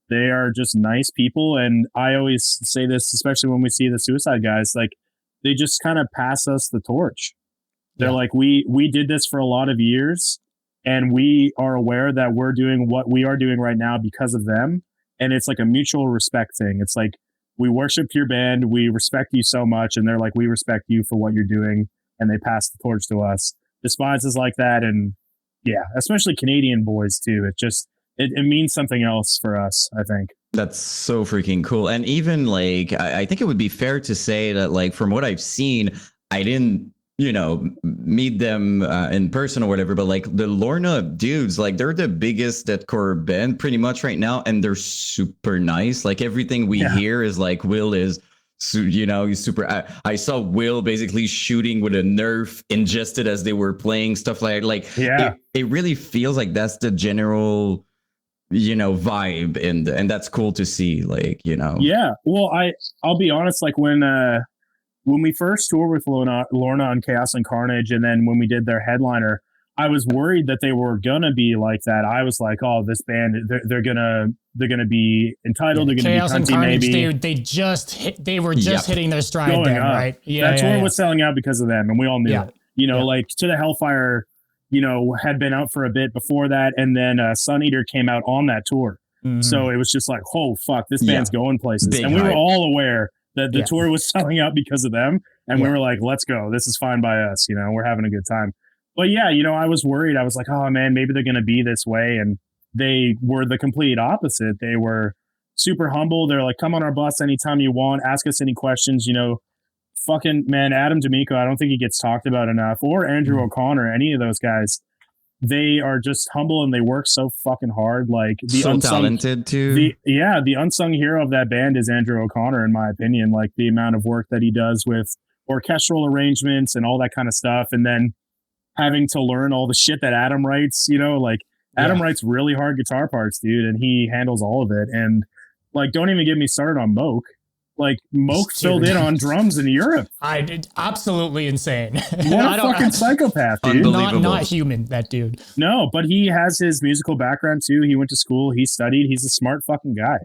they are just nice people. And I always say this, especially when we see the Suicide guys, like they just kind of pass us the torch. They're like, we did this for a lot of years, and we are aware that we're doing what we are doing right now because of them. And it's like a mutual respect thing. It's like, we worship your band, we respect you so much, and they're like, we respect you for what you're doing, and they pass the torch to us. Despise is like that, and especially Canadian boys too. It means something else for us, I think. That's so freaking cool. And even like, I think it would be fair to say that like, from what I've seen, I didn't, meet them in person or whatever, but like the Lorna dudes, like they're the biggest deathcore band pretty much right now. And they're super nice. Like everything we hear is like, Will is So, he's super. I saw Will basically shooting with a Nerf ingested as they were playing stuff like Yeah. It really feels like that's the general vibe, and that's cool to see. Yeah. Well, I'll be honest. Like when we first toured with Lorna on Chaos and Carnage, and then when we did their headliner, I was worried that they were gonna be like that. I was like, oh, this band, they're gonna be entitled. They're gonna Chaos be cunty, and Carnage, maybe. they were just hitting their stride then, right? Yeah, that tour was selling out because of them, and we all knew it. Like To the Hellfire, had been out for a bit before that, and then Sun Eater came out on that tour. Mm-hmm. So it was just like, oh fuck, this band's going places, big and we were all aware that the tour was selling out because of them, and we were like, let's go, this is fine by us. We're having a good time. But yeah, I was worried. I was like, oh man, maybe they're going to be this way. And they were the complete opposite. They were super humble. They're like, come on our bus anytime you want. Ask us any questions. Fucking man, Adam D'Amico, I don't think he gets talked about enough. Or Andrew O'Connor, any of those guys. They are just humble and they work so fucking hard. Like so talented too. The unsung hero of that band is Andrew O'Connor, in my opinion. Like the amount of work that he does with orchestral arrangements and all that kind of stuff. And then having to learn all the shit that Adam writes, Adam writes really hard guitar parts, dude, and he handles all of it. And like, don't even get me started on Moke. Like Moke filled in on drums in Europe. I did, absolutely insane. What a fucking psychopath, dude. Not human, that dude. No, but he has his musical background too. He went to school, he studied, he's a smart fucking guy.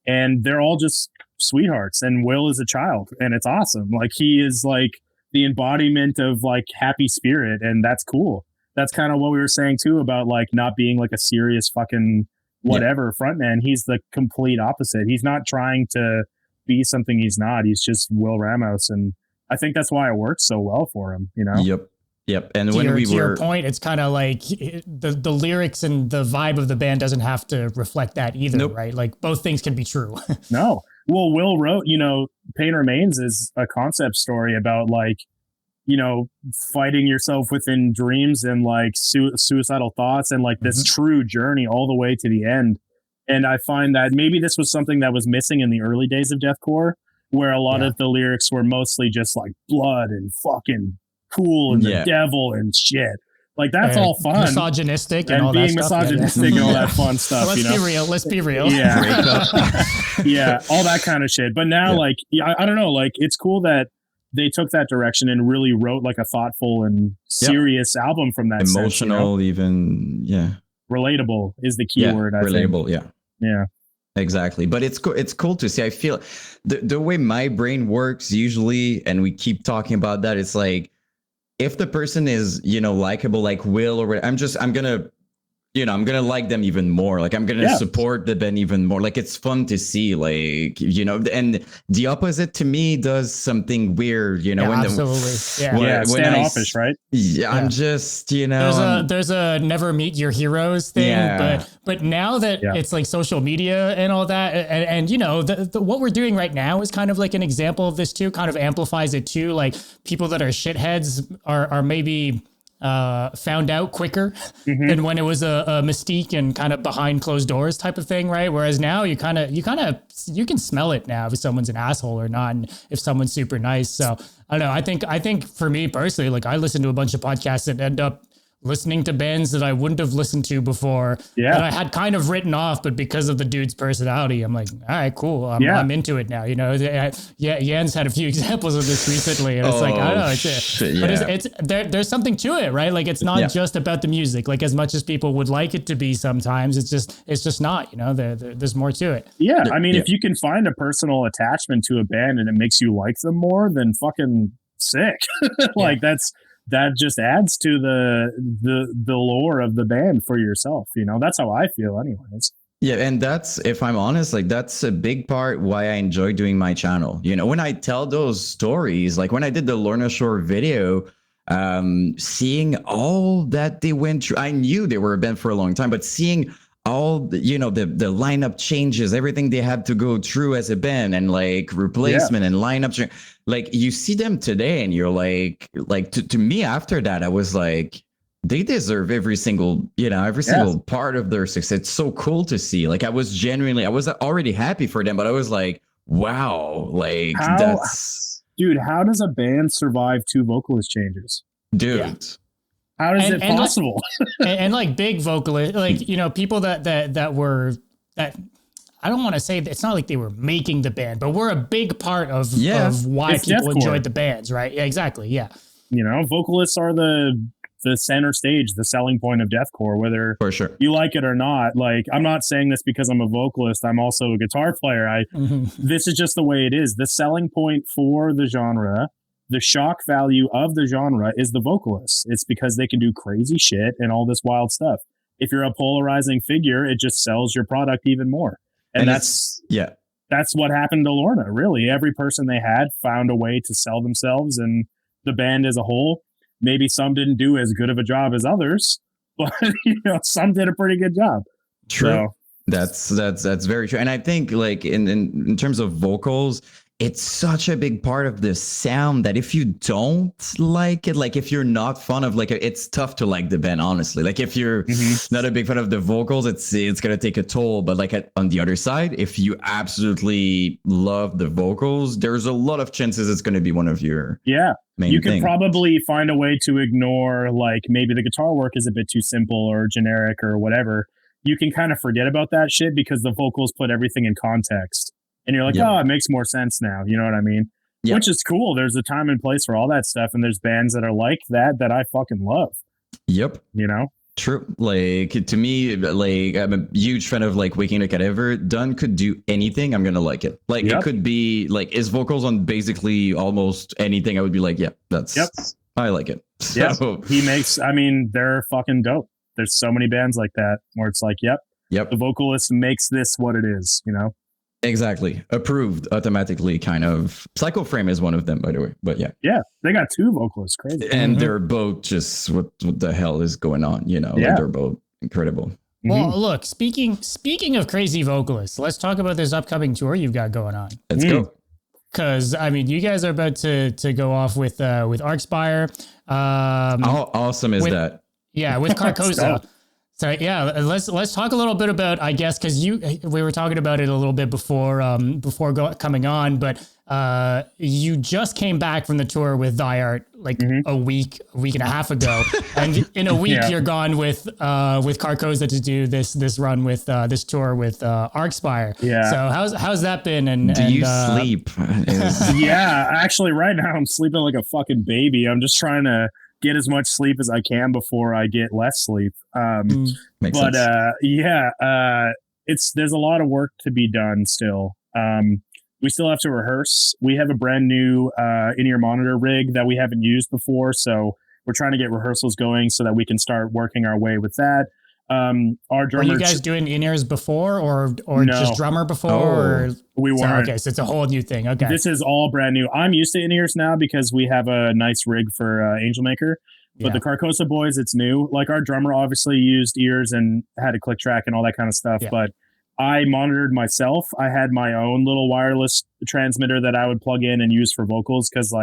And they're all just sweethearts. And Will is a child, and it's awesome. Like he is like the embodiment of like happy spirit, and that's cool. That's kind of what we were saying too about like not being like a serious fucking whatever frontman. He's the complete opposite. He's not trying to be something he's not. He's just Will Ramos, and I think that's why it works so well for him. Yep. And to your point, it's kind of like the lyrics and the vibe of the band doesn't have to reflect that either, right? Like both things can be true. No. Well, Will wrote, Pain Remains is a concept story about like, fighting yourself within dreams and like suicidal thoughts and like this true journey all the way to the end. And I find that maybe this was something that was missing in the early days of deathcore, where a lot of the lyrics were mostly just like blood and fucking cool and the devil and shit. Like that's all fun, misogynistic and all being that stuff. misogynistic and all that fun stuff. Let's be real. Yeah, yeah, all that kind of shit. But now, like, I don't know. Like, it's cool that they took that direction and really wrote like a thoughtful and serious album from that. Emotional, sense, even relatable is the key word. I relatable, think. Yeah. Exactly. But it's cool to see. I feel the way my brain works usually, and we keep talking about that. It's like, if the person is, likable, like Will, or I'm gonna like them even more. Like I'm gonna support the band even more. Like it's fun to see, like, and the opposite to me does something weird, when absolutely. Standoffish, right? Yeah, I'm just, there's a never meet your heroes thing, but now that it's like social media and all that, and what we're doing right now is kind of like an example of this too, kind of amplifies it too. Like people that are shitheads are maybe found out quicker than when it was a mystique and kind of behind closed doors type of thing, right? Whereas now you can smell it now if someone's an asshole or not, and if someone's super nice. So I don't know. I think for me personally, like I listen to a bunch of podcasts that end up listening to bands that I wouldn't have listened to before that I had kind of written off, but because of the dude's personality, I'm like, all right, cool. I'm into it now. Jens had a few examples of this recently, and it's like, I don't know, but it's there's something to it, right? Like it's not just about the music, like as much as people would like it to be sometimes, it's just not, there's more to it. Yeah. I mean, if you can find a personal attachment to a band and it makes you like them more, then fucking sick. Like that just adds to the lore of the band for yourself. That's how I feel anyways. Yeah. And that's, if I'm honest, like that's a big part why I enjoy doing my channel. When I tell those stories, like when I did the Lorna Shore video, seeing all that they went through, I knew they were a band for a long time, but seeing all the lineup changes, everything they had to go through as a band, and like replacement and lineups, like you see them today and you're like to me after that, I was like, they deserve every single part of their success. It's so cool to see. Like I was already happy for them, but I was like, Wow. Like How does a band survive 2 vocalist changes? dude. Yeah. How is it possible? And like big vocalists, like, people that were that. I don't want to say that it's not like they were making the band, but we're a big part of why it's people deathcore. enjoyed the bands, right? Yeah, exactly. Yeah. Vocalists are the center stage, the selling point of deathcore, whether For sure. you like it or not. Like, I'm not saying this because I'm a vocalist. I'm also a guitar player. This is just the way it is. The selling point for the genre, the shock value of the genre is the vocalists. It's because they can do crazy shit and all this wild stuff. If you're a polarizing figure, it just sells your product even more. And that's what happened to Lorna, really. Every person they had found a way to sell themselves, and the band as a whole. Maybe some didn't do as good of a job as others, but some did a pretty good job. True. So. That's very true. And I think like in terms of vocals, it's such a big part of the sound that if you don't like it, like if you're not fond of like it's tough to like the band, honestly. Like if you're not a big fan of the vocals, it's gonna take a toll. But like on the other side, if you absolutely love the vocals, there's a lot of chances it's gonna be one of your main you could thing. probably find a way to ignore like maybe the guitar work is a bit too simple or generic or whatever. You can kind of forget about that shit because the vocals put everything in context. And you're like, it makes more sense now. You know what I mean? Yeah. Which is cool. There's a time and place for all that stuff. And there's bands that are like that I fucking love. Yep. True. Like to me, like I'm a huge fan of like Waking the Cadaver. Dunn could do anything. I'm going to like it. Like it could be like his vocals on basically almost anything. I would be like, I like it. So they're fucking dope. There's so many bands like that where it's like, the vocalist makes this what it is, Exactly. Approved automatically, kind of. Psycho Frame is one of them, by the way. But yeah, they got 2 vocalists, crazy, and they're both just what the hell is going on? Like they're both incredible. Well, look, speaking of crazy vocalists, let's talk about this upcoming tour you've got going on. Let's go. Because you guys are about to go off with Archspire. How awesome is that? Yeah, with Carcosa. So let's talk a little bit about, I guess, because we were talking about it a little bit before coming on, but you just came back from the tour with Thyart like a week and a half ago, and in a week you're gone with Carcosa to do this run with this tour with Archspire. Yeah. So how's that been? And do you sleep? Actually, right now I'm sleeping like a fucking baby. I'm just trying to get as much sleep as I can before I get less sleep. Makes sense. There's a lot of work to be done still. We still have to rehearse. We have a brand new in-ear monitor rig that we haven't used before. So we're trying to get rehearsals going so that we can start working our way with that. Our drummer. Were you guys doing in-ears before or no. Just drummer before? Or? We weren't. So, okay, so it's a whole new thing. Okay. This is all brand new. I'm used to in-ears now because we have a nice rig for Angelmaker. But the Carcosa boys, it's new. Like our drummer obviously used ears and had a click track and all that kind of stuff. Yeah. But I monitored myself. I had my own little wireless transmitter that I would plug in and use for vocals because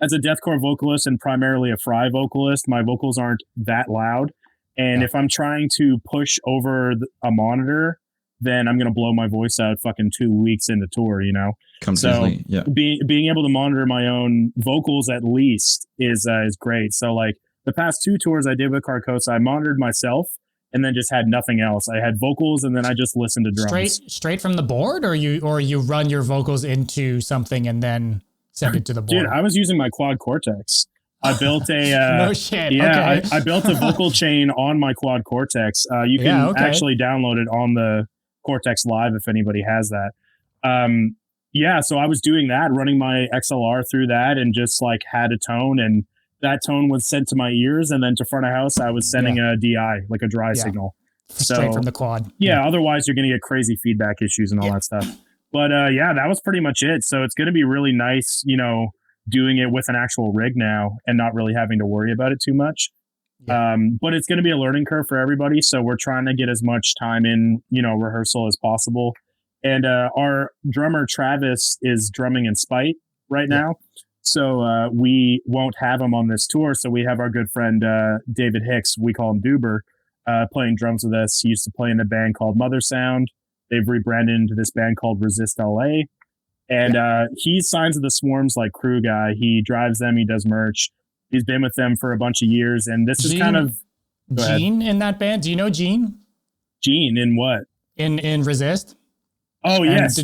as a deathcore vocalist and primarily a fry vocalist, my vocals aren't that loud. And if I'm trying to push over a monitor, then I'm going to blow my voice out fucking 2 weeks into tour, Completely, so being able to monitor my own vocals at least is great. So like the past 2 tours I did with Carcosa, I monitored myself and then just had nothing else. I had vocals and then I just listened to drums. Straight from the board, or you run your vocals into something and then send it to the board? Dude, I was using my quad cortex. I built a no shit. Yeah, okay. I built a vocal chain on my quad cortex. You can actually download it on the Cortex Live if anybody has that. So I was doing that, running my XLR through that, and just like had a tone, and that tone was sent to my ears, and then to front of house I was sending a DI, like a dry signal. Straight from the quad. Yeah, otherwise you're gonna get crazy feedback issues and all that stuff. But that was pretty much it. So it's gonna be really nice, doing it with an actual rig now and not really having to worry about it too much. But it's going to be a learning curve for everybody. So we're trying to get as much time in, rehearsal as possible. And our drummer, Travis, is drumming in Spite right now. So we won't have him on this tour. So we have our good friend, David Hicks, we call him Duber, playing drums with us. He used to play in a band called Mother Sound. They've rebranded into this band called Resist LA. And he signs with the Swarms like crew guy. He drives them. He does merch. He's been with them for a bunch of years. And this is kind of Gene in that band. Do you know Gene? Gene in what? In Resist. Oh yes,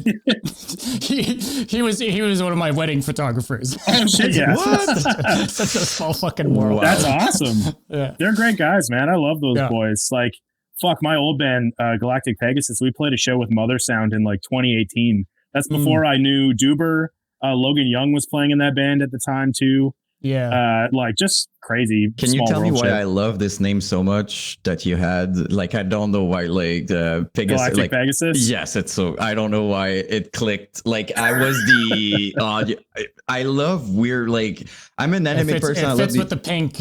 he was one of my wedding photographers. Oh shit, yeah. What? Such a small fucking world. Wow. That's awesome. Yeah. They're great guys, man. I love those boys. Like, fuck, my old band, Galactic Pegasus. We played a show with Mother Sound in like 2018. That's before I knew Duber. Logan Young was playing in that band at the time too. Yeah. Like just crazy. Can you tell me why I love this name so much that you had? Like, I don't know why, like, Pegasus. Galactic like, Pegasus? Yes, it's so, I don't know why it clicked. Like, I was the, I love weird, like, I'm an anime person. It fits with the pink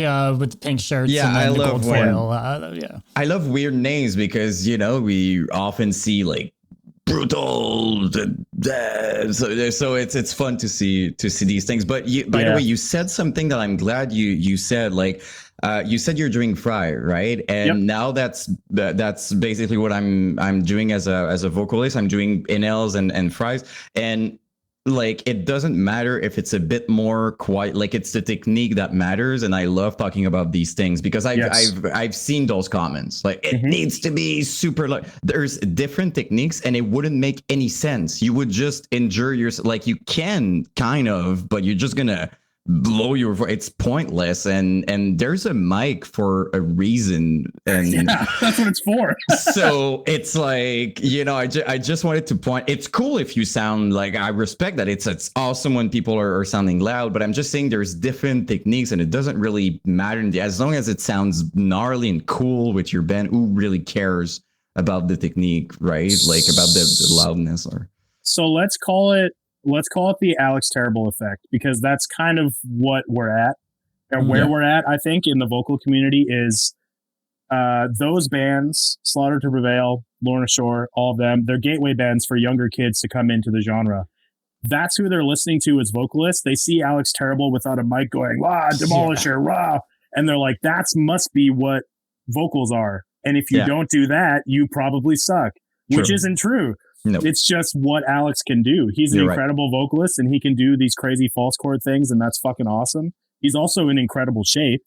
shirts. Yeah, and I the love gold foil. Yeah. I love weird names because, you know, we often see like, brutal, so it's fun to see these things. But by the way, you said something that I'm glad you said. Like, you said you're doing Fry, right? And now that's basically what I'm doing as a vocalist. I'm doing inhales and Fries, and like, it doesn't matter if it's a bit more quiet, like, it's the technique that matters. And I love talking about these things because I've seen those comments, like, it needs to be super, like, there's different techniques and it wouldn't make any sense. You would just injure yourself. Like, you can kind of, but you're just gonna blow your voice. It's pointless. And there's a mic for a reason. And yeah, that's what it's for. So it's like, you know, I just wanted to point, it's cool if you sound like, I respect that. It's awesome when people are sounding loud, but I'm just saying there's different techniques and it doesn't really matter. As long as it sounds gnarly and cool with your band, who really cares about the technique, right? Like, about the loudness. Or so let's call it the Alex Terrible effect, because that's kind of what we're at, and where we're at, I think, in the vocal community is those bands, Slaughter to Prevail, Lorna Shore, all of them, they're gateway bands for younger kids to come into the genre. That's who they're listening to as vocalists. They see Alex Terrible without a mic going, rah, Demolisher, rah, and they're like, that must be what vocals are. And if you don't do that, you probably suck, which isn't true. No. It's just what Alex can do. He's an incredible vocalist, and he can do these crazy false chord things, and that's fucking awesome. He's also in incredible shape,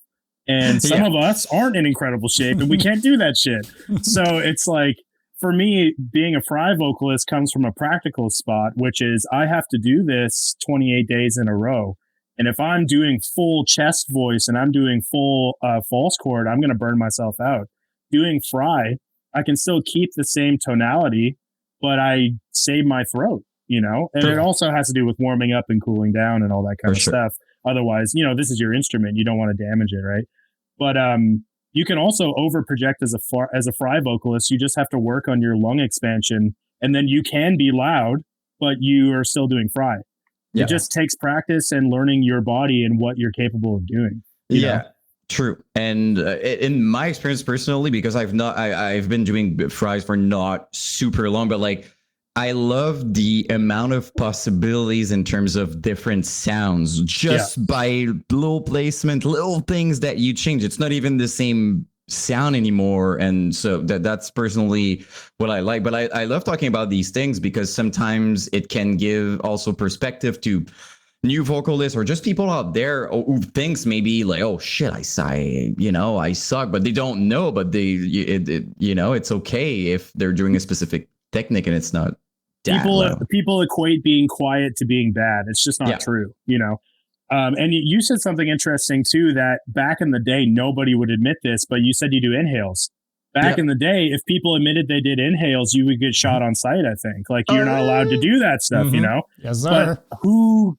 and some of us aren't in incredible shape, and we can't do that shit. So it's like, for me, being a Fry vocalist comes from a practical spot, which is I have to do this 28 days in a row. And if I'm doing full chest voice and I'm doing full false chord, I'm going to burn myself out. Doing Fry, I can still keep the same tonality, but I save my throat, you know? And it also has to do with warming up and cooling down and all that kind of stuff. Otherwise, you know, this is your instrument. You don't want to damage it, right? But you can also over project as a Fry vocalist. You just have to work on your lung expansion, and then you can be loud, but you are still doing Fry. Yeah. It just takes practice and learning your body and what you're capable of doing. You know? True. And in my experience personally, because I've been doing Fries for not super long, but like, I love the amount of possibilities in terms of different sounds just by little placement, little things that you change. It's not even the same sound anymore. And so that's personally what I like. But I love talking about these things because sometimes it can give also perspective to new vocalists or just people out there who thinks maybe like, oh shit, I suck, but they don't know, but it's okay if they're doing a specific technique and it's not people equate being quiet to being bad. It's just not true, you know? And you said something interesting too, that back in the day, nobody would admit this, but you said you do inhales. Back in the day, if people admitted they did inhales, you would get shot on sight, I think. Like, you're not allowed to do that stuff, you know? Yes, sir. But who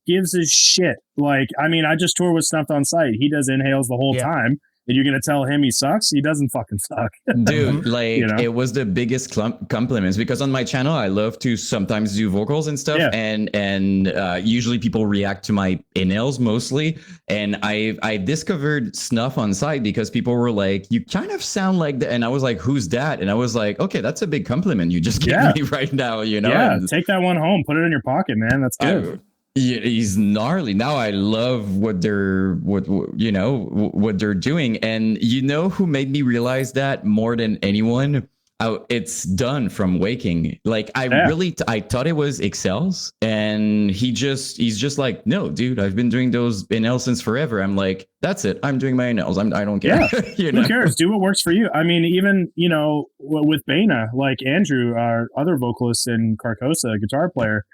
gives a shit? Like, I mean, I just tour with Snuffed on Sight. He does inhales the whole time. And you're going to tell him he sucks? He doesn't fucking suck. Dude, like, it was the biggest compliments, because on my channel, I love to sometimes do vocals and stuff. And usually people react to my inhales mostly. And I discovered Snuff on Sight because people were like, you kind of sound like that. And I was like, who's that? And I was like, okay, that's a big compliment you just gave me right now, you know? Yeah, and take that one home. Put it in your pocket, man. That's good. Yeah, he's gnarly. Now I love what they're doing. And you know who made me realize that more than anyone? it's done from waking. Like I thought it was Excels, and he's just like, no, dude, I've been doing those inhales since forever. I'm like, that's it. I'm doing my inhales. I don't care. Yeah. Who cares? Do what works for you. I mean, even, with Bana, like Andrew, our other vocalist in Carcosa, guitar player,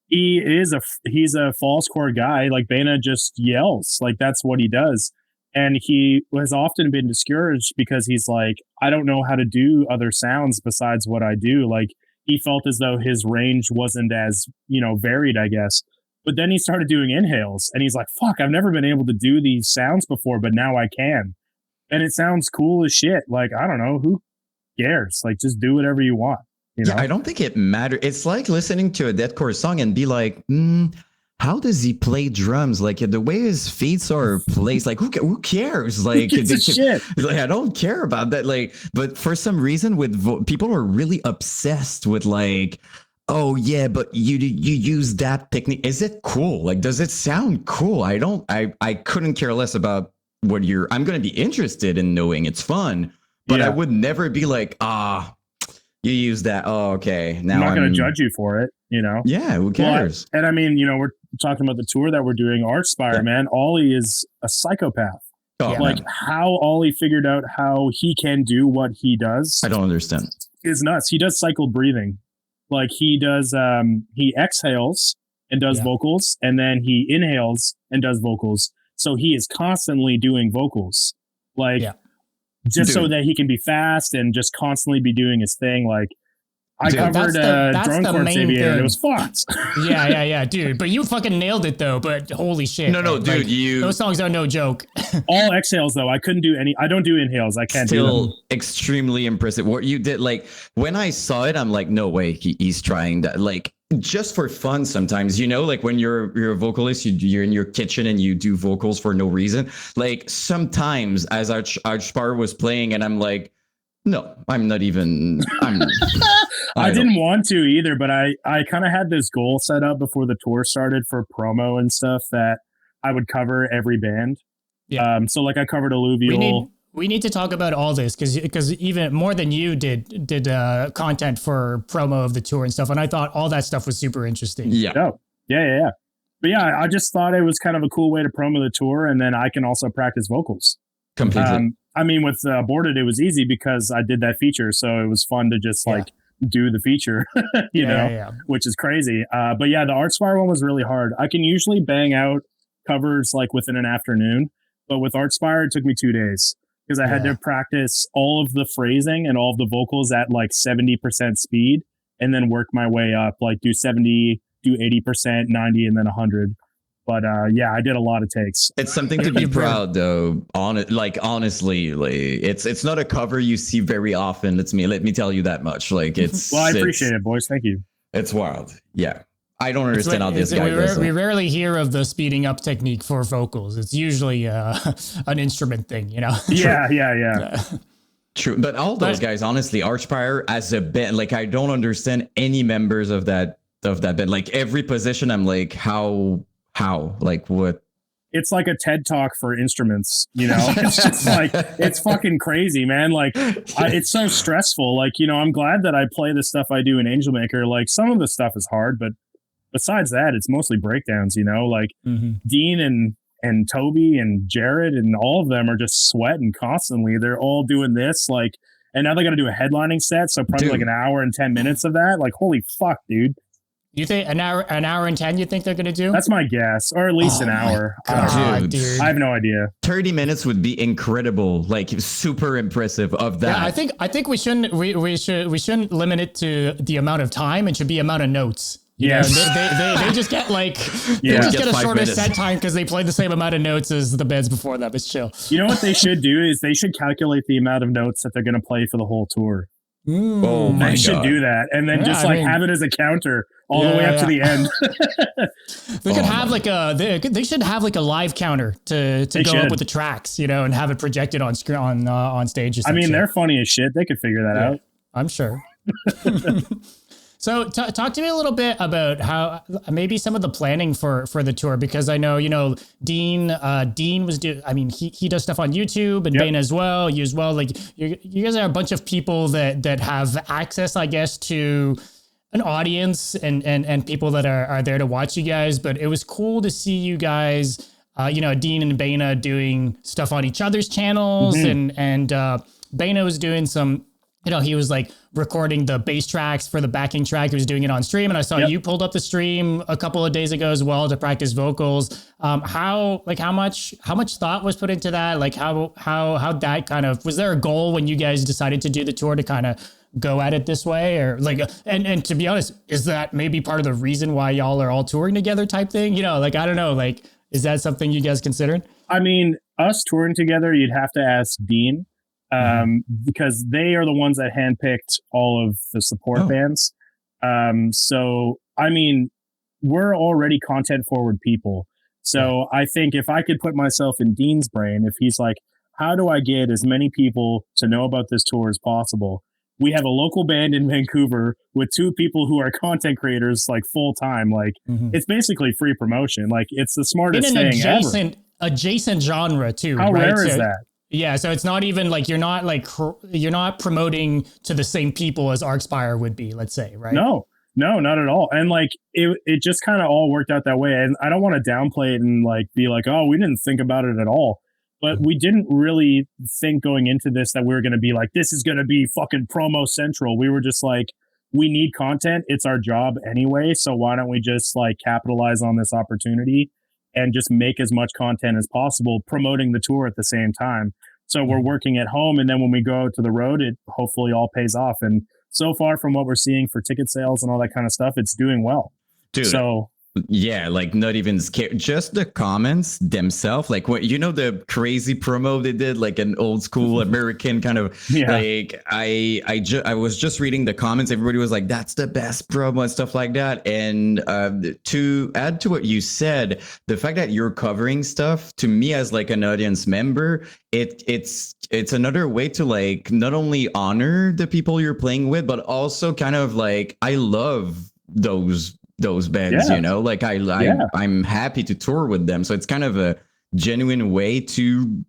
he's a false chord guy. Like Bana just yells. Like that's what he does. And he has often been discouraged because he's like, I don't know how to do other sounds besides what I do. Like he felt as though his range wasn't as, varied, I guess. But then he started doing inhales and he's like, fuck, I've never been able to do these sounds before, but now I can. And it sounds cool as shit. Like, I don't know, who cares? Like, just do whatever you want. Yeah, I don't think it matters. It's like listening to a deathcore song and be like, how does he play drums? Like the way his feet are placed, like who cares? Like, shit. Like I don't care about that. Like, but for some reason, people are really obsessed with like, oh yeah, but you use that technique. Is it cool? Like, does it sound cool? I couldn't care less about what I'm going to be interested in knowing. It's fun, but I would never be like, you use that. Oh, okay. Now I'm not going to judge you for it. Yeah, who cares? And I mean, we're talking about the tour that we're doing, Archspire, man. Ollie is a psychopath. Oh, like how Ollie figured out how he can do what he does. I don't understand. Is nuts. He does cycled breathing. Like he does, he exhales and does vocals, and then he inhales and does vocals. So he is constantly doing vocals, like just so that he can be fast and just constantly be doing his thing. Like, I covered Drone Corpse Aviator and it was fucked. Yeah, dude. But you fucking nailed it though. But holy shit. No, dude, like, those songs are no joke. All exhales though. I couldn't do any. I don't do inhales. I can't do them. Still extremely impressive. What you did, like when I saw it, I'm like, no way, he's trying that. Like just for fun sometimes, like when you're a vocalist, you're in your kitchen and you do vocals for no reason. Like sometimes as Archspire was playing and I'm like, no, I'm not even. I didn't want to either, but I kind of had this goal set up before the tour started for promo and stuff that I would cover every band. Yeah. So like I covered Alluvial. We need to talk about all this because even more than you did content for promo of the tour and stuff, and I thought all that stuff was super interesting. Yeah. Oh, yeah. But yeah, I just thought it was kind of a cool way to promo the tour, and then I can also practice vocals. Completely. I mean, with Aborted, it was easy because I did that feature, so it was fun to just do the feature, which is crazy. But yeah, the Archspire one was really hard. I can usually bang out covers like within an afternoon, but with Archspire, it took me 2 days because I had to practice all of the phrasing and all of the vocals at like 70% speed, and then work my way up, like do 70, do 80%, 90, and then 100. But yeah, I did a lot of takes. It's something to be proud, though. Honestly, it's not a cover you see very often. Let me tell you that much. Like it's. Well, I appreciate it, boys. Thank you. It's wild. Yeah, I don't understand how this guy does it. We rarely hear of the speeding up technique for vocals. It's usually an instrument thing, Yeah. True, but all those guys, honestly, Archspire as a band, like I don't understand any members of that band. Like every position, I'm like, how, like what? It's like a TED talk for instruments, it's just like, it's fucking crazy, man. Like it's so stressful. Like, I'm glad that I play the stuff I do in Angelmaker. Like some of the stuff is hard, but besides that, it's mostly breakdowns, like Dean and Toby and Jared and all of them are just sweating constantly. They're all doing this, like, and now they got to do a headlining set. So probably like an hour and 10 minutes of that. Like, holy fuck, dude. You think an hour and 10 you think they're going to do? That's my guess, or at least an hour. Dude. I have no idea. 30 minutes would be incredible, like super impressive of that. Yeah, I think we shouldn't shouldn't limit it to the amount of time. It should be amount of notes. Yeah, they just get like they just get a shorter set time because they play the same amount of notes as the bands before them. It's chill. You know what they should do is they should calculate the amount of notes that they're going to play for the whole tour. Oh my God. They should do that, and then have it as a counter all the way up to the end. They could have like they should have like a live counter to go up with the tracks, and have it projected on screen on stage. I mean, they're funny as shit. They could figure that out. I'm sure. So talk to me a little bit about how maybe some of the planning for the tour, because I know, Dean was he does stuff on YouTube, and Bane as well, you as well. Like you guys are a bunch of people that have access, I guess, to an audience and people that are there to watch you guys. But it was cool to see you guys, Dean and Bana doing stuff on each other's channels, and Bana was doing some, he was like recording the bass tracks for the backing track. He was doing it on stream. And I saw you pulled up the stream a couple of days ago as well to practice vocals. How much thought was put into that? Like how that kind of, was there a goal when you guys decided to do the tour to kind of go at it this way, or like, and to be honest, is that maybe part of the reason why y'all are all touring together type thing? I don't know, like, is that something you guys considered? I mean, us touring together, you'd have to ask Dean. Because they are the ones that handpicked all of the support bands. So, I mean, we're already content forward people. So I think if I could put myself in Dean's brain, if he's like, how do I get as many people to know about this tour as possible? We have a local band in Vancouver with 2 people who are content creators, like full time. Like it's basically free promotion. Like it's the smartest thing ever. Adjacent genre too. How rare is that? Yeah, so it's not even like you're not promoting to the same people as Archspire would be, let's say, right? No, not at all. And like it just kind of all worked out that way. And I don't want to downplay it and like be like, oh, we didn't think about it at all. But we didn't really think going into this that we were going to be like, this is going to be fucking promo central. We were just like, we need content. It's our job anyway. So why don't we just like capitalize on this opportunity and just make as much content as possible, promoting the tour at the same time. So we're working at home, and then when we go to the road, it hopefully all pays off. And so far from what we're seeing for ticket sales and all that kind of stuff, it's doing well. Dude. So yeah, like not even scared. Just the comments themselves, like what the crazy promo they did, like an old school American kind of like I was just reading the comments. Everybody was like, "That's the best promo" and stuff like that. And to add to what you said, the fact that you're covering stuff, to me as like an audience member, it's another way to like not only honor the people you're playing with, but also kind of like I love those bands, like I'm happy to tour with them. So it's kind of a genuine way to,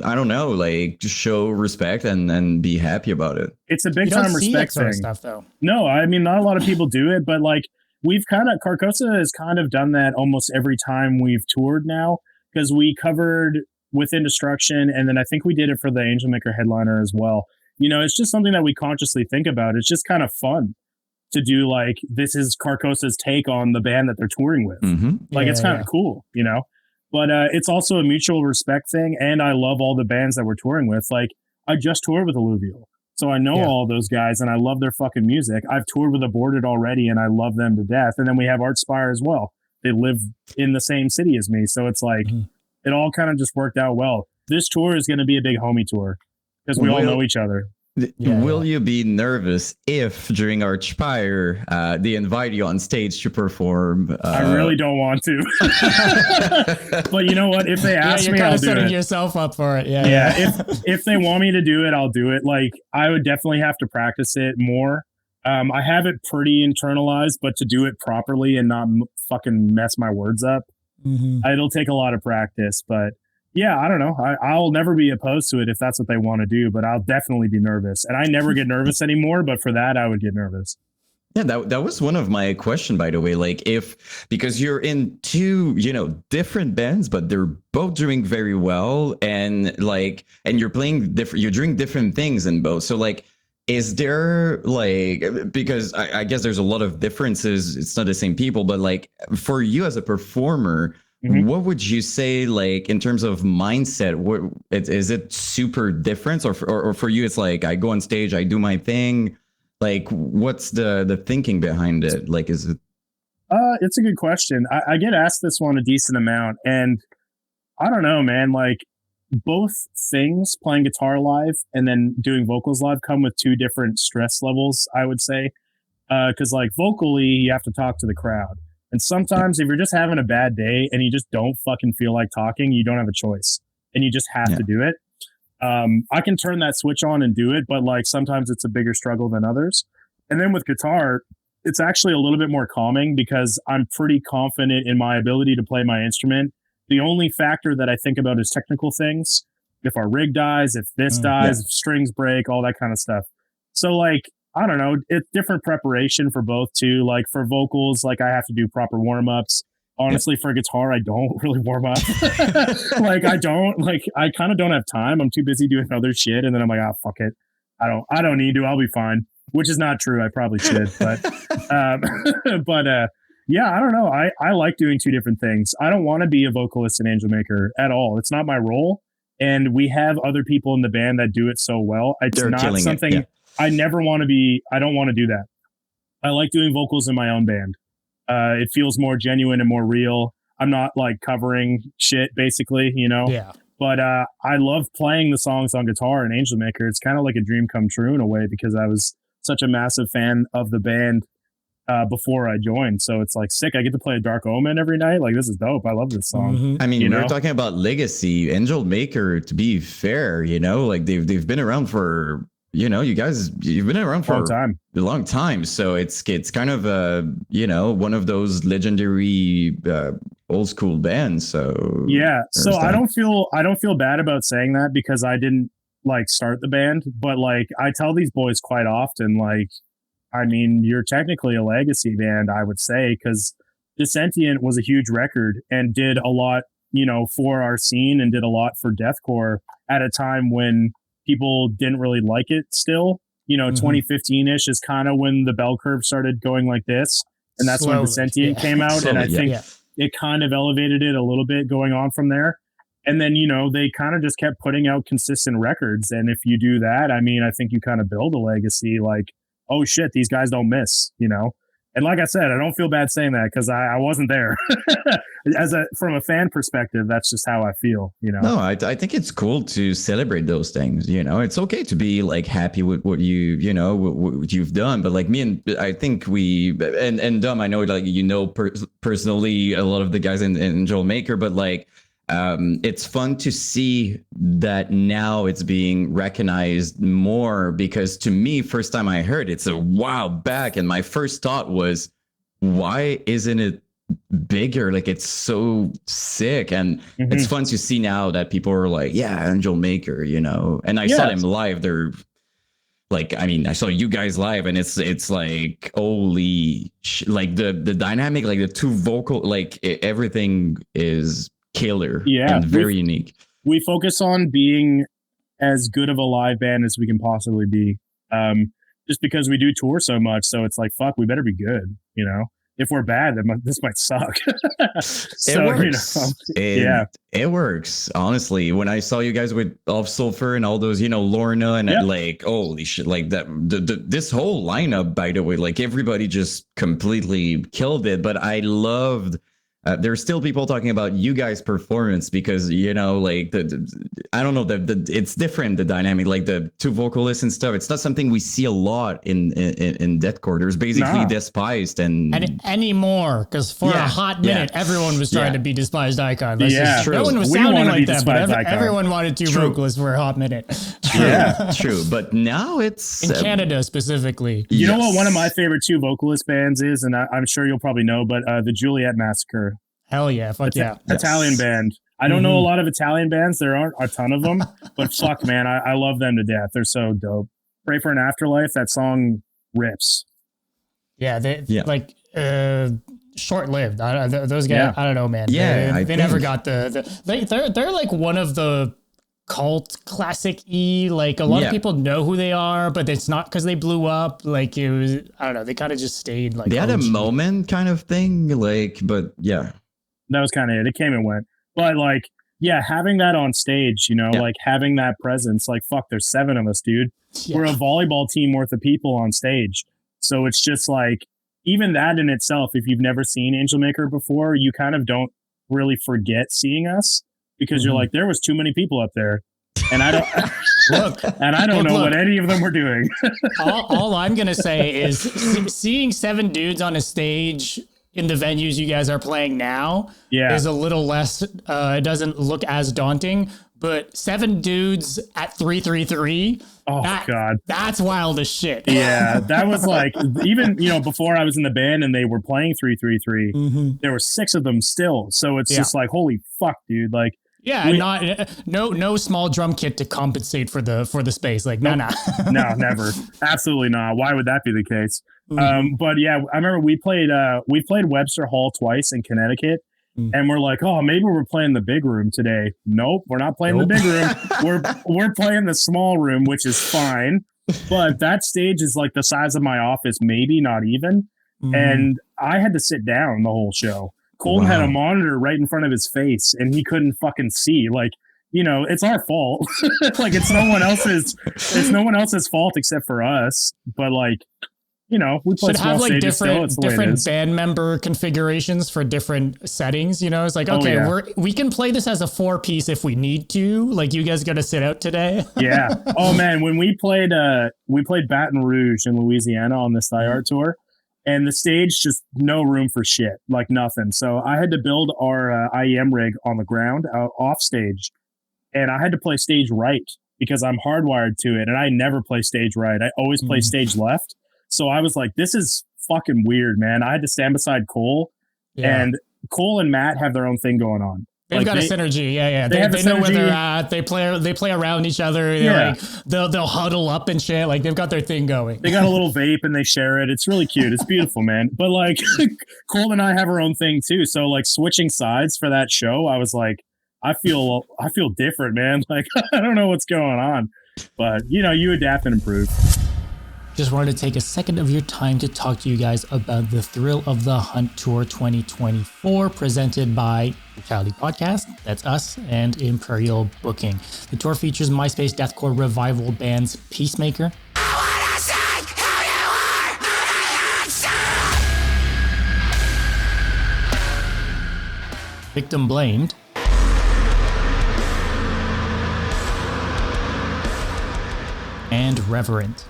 I don't know, like to show respect and be happy about it. It's a big time respect thing. Stuff, though. No, I mean, not a lot of people do it, but like Carcosa has kind of done that almost every time we've toured now, because we covered Within Destruction. And then I think we did it for the Angelmaker headliner as well. It's just something that we consciously think about. It's just kind of fun to do, like, this is Carcosa's take on the band that they're touring with. Like, it's kind of cool, but it's also a mutual respect thing. And I love all the bands that we're touring with. Like, I just toured with Alluvial, so I know all those guys and I love their fucking music. I've toured with Aborted already and I love them to death. And then we have Archspire as well. They live in the same city as me. So it's like, it all kind of just worked out well. This tour is going to be a big homie tour because we all know each other. Will you be nervous if during Archspire they invite you on stage to perform? I really don't want to, but you know what? If they ask me, I'll do it. You're setting yourself up for it. If they want me to do it, I'll do it. Like, I would definitely have to practice it more. I have it pretty internalized, but to do it properly and not fucking mess my words up, it'll take a lot of practice. But yeah, I don't know. I'll never be opposed to it if that's what they want to do, but I'll definitely be nervous. And I never get nervous anymore, but for that, I would get nervous. Yeah, that was one of my question, by the way. Like, because you're in 2, different bands, but they're both doing very well, and you're playing you're doing different things in both. So like, is there like, because I guess there's a lot of differences. It's not the same people, but like for you as a performer, what would you say, like, in terms of mindset? Is it super different, or for you, it's like I go on stage, I do my thing? Like, what's the thinking behind it? Like, is it? It's a good question. I get asked this one a decent amount, and I don't know, man. Like, both things, playing guitar live and then doing vocals live, come with 2 different stress levels, I would say. Because like vocally, you have to talk to the crowd. And sometimes if you're just having a bad day and you just don't fucking feel like talking, you don't have a choice and you just have to do it. I can turn that switch on and do it, but like sometimes it's a bigger struggle than others. And then with guitar, it's actually a little bit more calming because I'm pretty confident in my ability to play my instrument. The only factor that I think about is technical things. If our rig dies, if this dies, if strings break, all that kind of stuff. So like, I don't know, it's different preparation for both too. Like for vocals, like I have to do proper warm-ups. Honestly, for guitar, I don't really warm up. Like I kind of don't have time. I'm too busy doing other shit. And then I'm like, oh, fuck it. I don't need to, I'll be fine. Which is not true. I probably should, but, yeah, I don't know. I like doing two different things. I don't want to be a vocalist in Angelmaker at all. It's not my role. And we have other people in the band that do it so well. It's They're not something I never want to be. I don't want to do that. I like doing vocals in my own band. It feels more genuine and more real. I'm not like covering shit basically, you know? Yeah. But I love playing the songs on guitar in Angelmaker. It's kind of like a dream come true in a way because I was such a massive fan of the band before I joined. So it's like sick. I get to play a Dark Omen every night. Like this is dope. I love this song. I mean, we're talking about legacy. Angelmaker, to be fair, you know, like they've been around for, you know, you've been around for a long time. So it's kind of you know, one of those legendary old school bands. So yeah. So I don't feel bad about saying that because I didn't like start the band, but like I tell these boys quite often, like, I mean, you're technically a legacy band, I would say, because Dissentient was a huge record and did a lot, you know, for our scene and did a lot for deathcore at a time when people didn't really like it still. You know, 2015-ish is kind of when the bell curve started going like this. And that's when Dissentient came out. And I think it kind of elevated it a little bit going on from there. And then, you know, they kind of just kept putting out consistent records. And if you do that, I mean, I think you kind of build a legacy like, oh shit, these guys don't miss, you know? And like I said, I don't feel bad saying that because I wasn't there. From a fan perspective, that's just how I feel, you know? No, I think it's cool to celebrate those things, you know? It's okay to be like happy with what you know, what you've done. But like me and I think and Dom, I know like, you know, personally a lot of the guys in Angelmaker, but like, it's fun to see that now it's being recognized more because to me, first time I heard it's a while back. And my first thought was, why isn't it bigger? Like it's so sick. And it's fun to see now that people are like, yeah, Angelmaker, you know, and I saw them live. They're like, I mean, I saw you guys live and it's like, holy like the dynamic, like the two vocal, like everything is killer and very unique. We focus on being as good of a live band as we can possibly be, just because we do tour so much. So it's like, fuck, we better be good, you know? If we're bad, then this might suck. So, it works. You know, it works. Honestly, when I saw you guys with Off Sulfur and all those, you know, Lorna and like, holy shit, like that, this whole lineup, by the way, like everybody just completely killed it. But I loved. There's still people talking about you guys' performance because, you know, like I don't know, it's different, the dynamic, like the two vocalists and stuff. It's not something we see a lot in deathcore. There's basically Despised and anymore, because for a hot minute, everyone was trying to be Despised Icon. That's true. No one was sounding like that, but everyone wanted two vocalists for a hot minute. True. But now it's in Canada specifically. You know what? One of my favorite two vocalist bands is, and I'm sure you'll probably know, but the Juliet Massacre. Hell yeah, fuck yeah. Italian band. I don't know a lot of Italian bands. There aren't a ton of them, but fuck, man, I love them to death. They're so dope. Pray for an Afterlife. That song rips. Yeah, like short-lived. Those guys, I don't know, man. Yeah, they never got they're like one of the cult classic-y, like a lot of people know who they are, but it's not because they blew up. Like it was, I don't know, they kind of just stayed like they had a moment kind of thing, like, but yeah. That was kind of it. It came and went. But like, yeah, having that on stage, you know, like having that presence, like, fuck, there's 7 of us, dude. Yeah. We're a volleyball team worth of people on stage. So it's just like, even that in itself, if you've never seen Angelmaker before, you kind of don't really forget seeing us because you're like, there was too many people up there. And I don't know what any of them were doing. all I'm going to say is seeing 7 dudes on a stage in the venues you guys are playing now is a little less, it doesn't look as daunting, but 7 dudes at 333. Oh God, that's wild as shit. Yeah, that was like, even, you know, before I was in the band and they were playing 333, there were 6 of them still. So it's just like, holy fuck, dude. Like, no small drum kit to compensate for the space. Like, no, never, absolutely not. Why would that be the case? But yeah, I remember we played Webster Hall twice in Connecticut. And we're like, oh, maybe we're playing the big room today. Nope, we're not playing the big room. We're playing the small room, which is fine. But that stage is like the size of my office, maybe not even. And I had to sit down the whole show. Colton had a monitor right in front of his face, and he couldn't fucking see. Like, you know, it's our fault. Like, it's no one else's fault except for us. But like, you know, we play should have like different band member configurations for different settings. You know, it's like, okay, we can play this as a 4-piece if we need to. Like, you guys got to sit out today. Yeah. Oh man, when we played Baton Rouge in Louisiana on this Thigh Art tour, and the stage just no room for shit, like nothing. So I had to build our IEM rig on the ground off stage, and I had to play stage right because I'm hardwired to it, and I never play stage right. I always play stage left. So I was like, this is fucking weird, man. I had to stand beside Cole, and Cole and Matt have their own thing going on. They've got a synergy. Yeah. They know where they're at. They play around each other. Like, they'll huddle up and shit. Like, they've got their thing going. They got a little vape and they share it. It's really cute. It's beautiful, man. But like, Cole and I have our own thing too. So like, switching sides for that show, I was like, I feel different, man. Like, I don't know what's going on, but you know, you adapt and improve. Just wanted to take a second of your time to talk to you guys about the Thrill of the Hunt Tour 2024 presented by Brutality Podcast, that's us, and Imperial Booking. The tour features MySpace deathcore revival bands Peacemaker, Victim Blamed, and Reverent.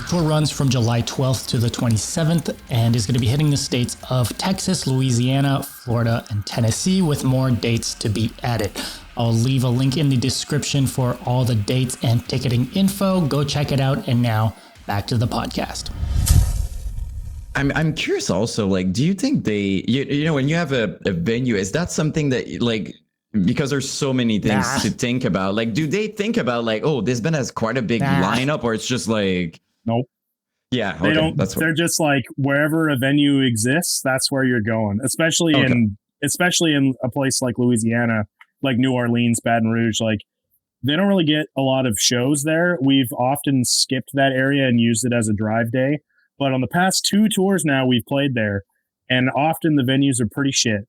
Tour runs from July 12th to the 27th and is going to be hitting the states of Texas, Louisiana, Florida, and Tennessee, with more dates to be added. I'll leave a link in the description for all the dates and ticketing info. Go check it out. And now back to the podcast. I'm curious also, like, do you think you know, when you have a venue, is that something that, like, because there's so many things to think about, like, do they think about like, oh, this band has quite a big lineup, or it's just like, nope. Yeah, they don't. They're just like, wherever a venue exists, that's where you're going. Especially in a place like Louisiana, like New Orleans, Baton Rouge. Like, they don't really get a lot of shows there. We've often skipped that area and used it as a drive day. But on the past 2 tours now, we've played there, and often the venues are pretty shit.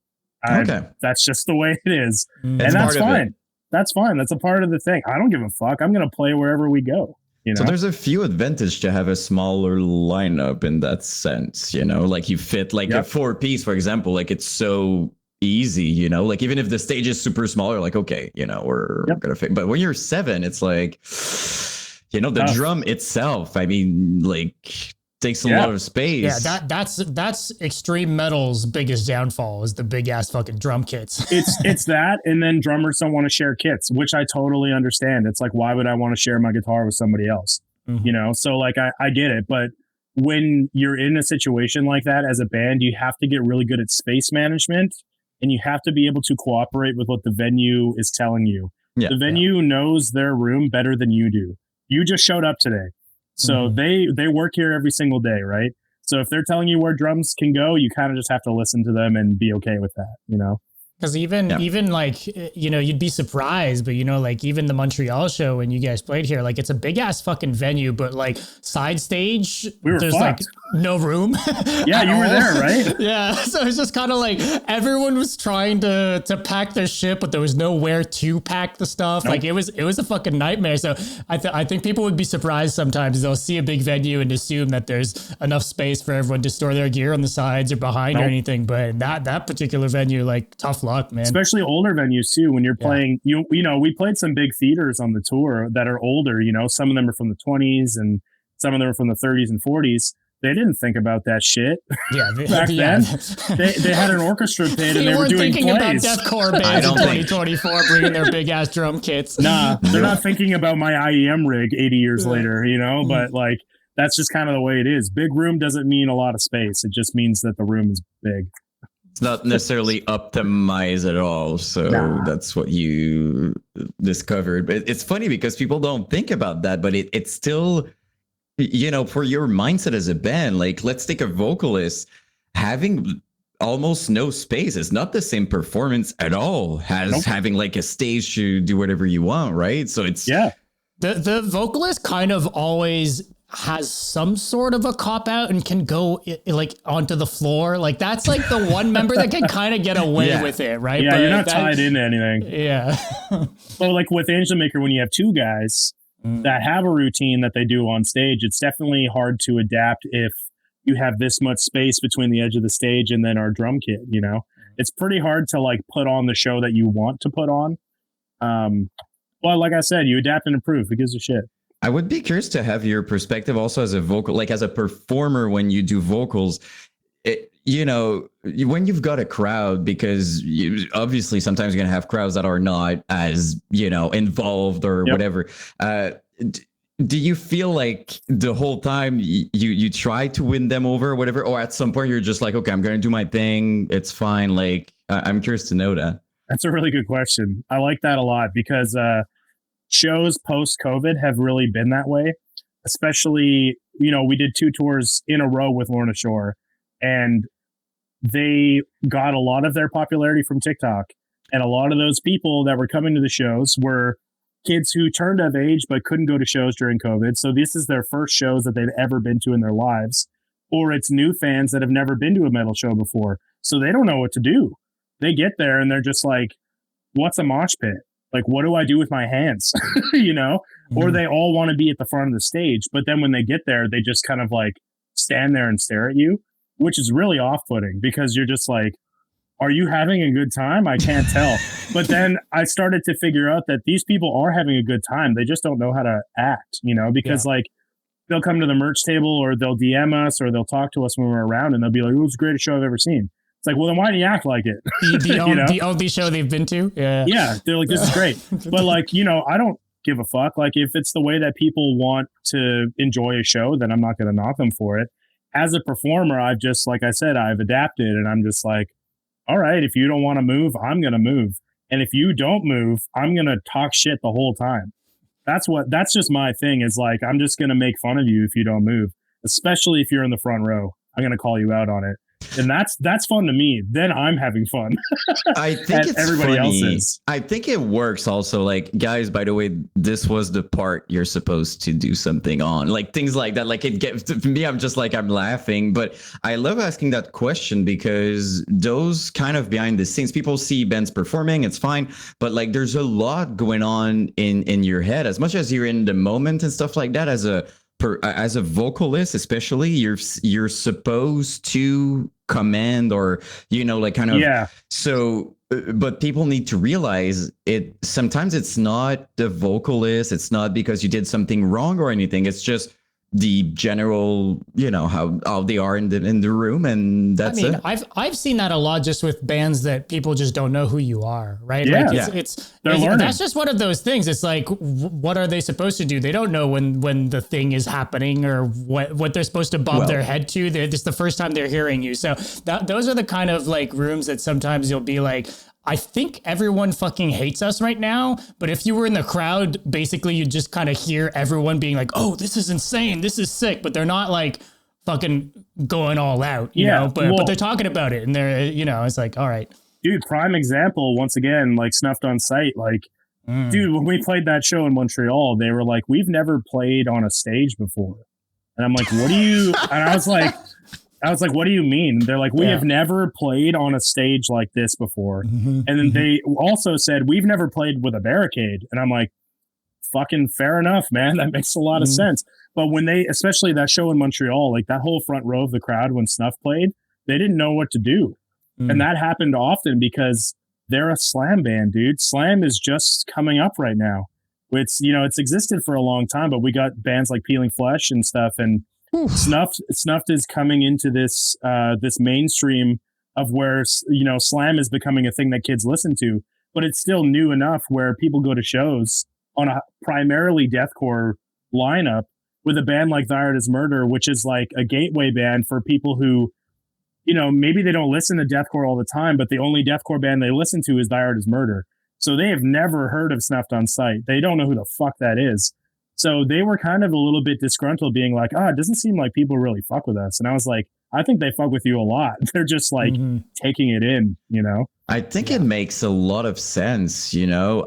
That's just the way it is, and that's fine. That's fine. That's a part of the thing. I don't give a fuck. I'm gonna play wherever we go. You know? So there's a few advantage to have a smaller lineup in that sense, you know, like you fit like a 4-piece, for example, like it's so easy, you know, like even if the stage is super small, you're like, okay, you know, we're gonna fit. But when you're 7, it's like, you know, the drum itself, I mean, like, takes a lot of space. Yeah, that's extreme metal's biggest downfall, is the big ass fucking drum kits. It's that, and then drummers don't want to share kits, which I totally understand. It's like, why would I want to share my guitar with somebody else? You know, so like I get it, but when you're in a situation like that as a band, you have to get really good at space management, and you have to be able to cooperate with what the venue is telling you. The venue knows their room better than you do. You just showed up today. So they work here every single day, right? So if they're telling you where drums can go, you kind of just have to listen to them and be okay with that, you know? Because even like, you know, you'd be surprised, but, you know, like even the Montreal show when you guys played here, like it's a big ass fucking venue, but like side stage, there's like no room. Yeah, you were there, right? Yeah. So it's just kind of like everyone was trying to pack their shit, but there was nowhere to pack the stuff. Like it was a fucking nightmare. So I think people would be surprised sometimes. They'll see a big venue and assume that there's enough space for everyone to store their gear on the sides or behind or anything. But that particular venue, like, tough luck, man. Especially older venues too. When you're playing, you know, we played some big theaters on the tour that are older. You know, some of them are from the 20s and some of them are from the 30s and 40s. they didn't think about that shit. Yeah, Back then, they had an orchestra pit and they were doing thinking plays. about deathcore bands in 2024 bringing their big ass drum kits. Nah, they're not thinking about my IEM rig 80 years later, you know. But like, that's just kind of the way it is. Big room doesn't mean a lot of space. It just means that the room is big. It's not necessarily optimized at all. So that's what you discovered. But it's funny because people don't think about that, but it's still, you know, for your mindset as a band, like let's take a vocalist having almost no space. It's not the same performance at all as having like a stage to do whatever you want, right? So it's the vocalist kind of always has some sort of a cop out and can go like onto the floor. Like that's like the one member that can kind of get away with it, right? Yeah, but you're not tied into anything. Yeah. So like with Angelmaker, when you have two guys that have a routine that they do on stage, it's definitely hard to adapt if you have this much space between the edge of the stage and then our drum kit, you know? It's pretty hard to like put on the show that you want to put on. Well, like I said, you adapt and improve. Who gives a shit? I would be curious to have your perspective also as a vocal, like as a performer when you do vocals. You know, when you've got a crowd, because obviously sometimes you're going to have crowds that are not as, you know, involved or whatever. Do you feel like the whole time you try to win them over or whatever, or at some point you're just like, okay, I'm going to do my thing. It's fine. Like, I'm curious to know that. That's a really good question. I like that a lot because shows post-COVID have really been that way. Especially, you know, we did 2 tours in a row with Lorna Shore, and they got a lot of their popularity from TikTok. And a lot of those people that were coming to the shows were kids who turned of age but couldn't go to shows during COVID. So this is their first shows that they've ever been to in their lives. Or it's new fans that have never been to a metal show before. So they don't know what to do. They get there and they're just like, what's a mosh pit? Like, what do I do with my hands? You know? Or they all want to be at the front of the stage. But then when they get there, they just kind of like stand there and stare at you, which is really off-putting because you're just like, are you having a good time? I can't tell. But then I started to figure out that these people are having a good time. They just don't know how to act, you know, because like they'll come to the merch table or they'll DM us or they'll talk to us when we're around and they'll be like, oh, it's the greatest show I've ever seen. It's like, well, then why do you act like it? The only show they've been to? Yeah. They're like, this is great. But like, you know, I don't give a fuck. Like if it's the way that people want to enjoy a show, then I'm not going to knock them for it. As a performer, I've just, like I said, I've adapted and I'm just like, all right, if you don't want to move, I'm going to move. And if you don't move, I'm going to talk shit the whole time. That's just my thing is like, I'm just going to make fun of you if you don't move, especially if you're in the front row. I'm going to call you out on it. And that's fun to me. Then I'm having fun. I think it's everybody funny. else is. I think it works also. Like, guys, by the way, this was the part you're supposed to do something on. Like things like that. Like it gets to me, I'm just like, I'm laughing. But I love asking that question because those kind of behind the scenes, people see bands performing, it's fine. But like there's a lot going on in your head. As much as you're in the moment and stuff like that, as a vocalist, especially, you're supposed to command or, you know, like kind of. Yeah. So, but people need to realize it. Sometimes it's not the vocalist. It's not because you did something wrong or anything. It's just the general, you know, how they are in the room, and that's it. I've seen that a lot just with bands that people just don't know who you are, right? Yeah. Like it's that's just one of those things. It's like, what are they supposed to do? They don't know when the thing is happening or what they're supposed to bob their head to. It's the first time they're hearing you. So those are the kind of like rooms that sometimes you'll be like, I think everyone fucking hates us right now. But if you were in the crowd, basically you just kind of hear everyone being like, oh, this is insane. This is sick. But they're not like fucking going all out, you know, but they're talking about it and they're, you know, it's like, all right. Dude, prime example, once again, like Snuffed on Sight. Like, dude, when we played that show in Montreal, they were like, we've never played on a stage before. And I'm like, what do you, and I was like, what do you mean? They're like, we have never played on a stage like this before. And then they also said, we've never played with a barricade. And I'm like, fucking fair enough, man. That makes a lot of sense. But when they, especially that show in Montreal, like that whole front row of the crowd when Snuff played, they didn't know what to do. And that happened often because they're a slam band, dude. Slam is just coming up right now. It's, you know, it's existed for a long time, but we got bands like Peeling Flesh and stuff. And Snuffed is coming into this this mainstream of where, you know, slam is becoming a thing that kids listen to, but it's still new enough where people go to shows on a primarily deathcore lineup with a band like Thy Art Is Murder, which is like a gateway band for people who, you know, maybe they don't listen to deathcore all the time, but the only deathcore band they listen to is Thy Art Is Murder. So they have never heard of Snuffed on Sight. They don't know who the fuck that is. So they were kind of a little bit disgruntled, being like, it doesn't seem like people really fuck with us. And I was like, I think they fuck with you a lot. They're just like taking it in, you know? I think it makes a lot of sense, you know?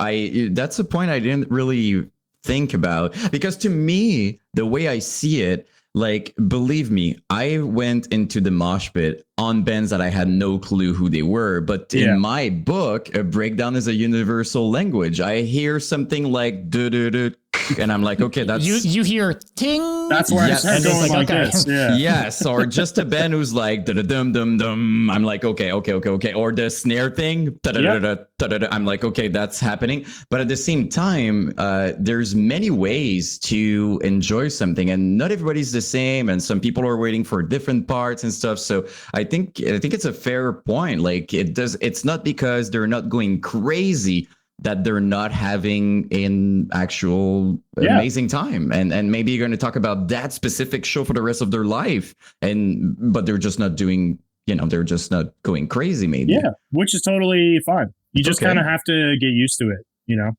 That's a point I didn't really think about, because to me, the way I see it, like, believe me, I went into the mosh pit on bands that I had no clue who they were. But in my book, a breakdown is a universal language. I hear something like do-do-do, and I'm like, okay, that's... You hear ting. That's where I start going like this. Yeah. Yes, or just a band who's like da-da-dum-dum-dum. I'm like, okay. Or the snare thing, da-da-da-da-da-da. I'm like, okay, that's happening. But at the same time, there's many ways to enjoy something, and not everybody's the same, and some people are waiting for different parts and stuff. So I think it's a fair point. Like, it's not because they're not going crazy that they're not having an actual amazing time, and maybe you're going to talk about that specific show for the rest of their life, but they're just not doing, you know, they're just not going crazy, maybe. Yeah, which is totally fine. You just kind of have to get used to it, you know.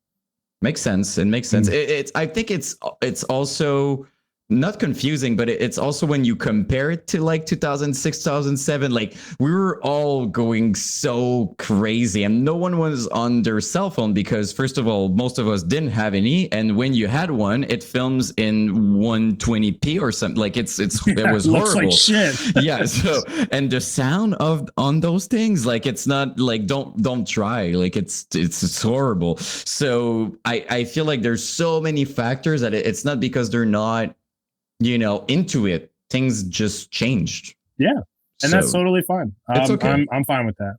Makes sense. It makes sense. I think it's also not confusing, but it's also when you compare it to like 2006, 2007, like we were all going so crazy and no one was on their cell phone because, first of all, most of us didn't have any. And when you had one, it films in 120p or something. Like it was horrible. Like shit. Yeah. So, and the sound on those things, like, it's not like, don't try. Like it's horrible. So I feel like there's so many factors that it's not because they're not, you know, into it. Things just changed. Yeah. And that's totally fine. It's okay. I'm fine with that.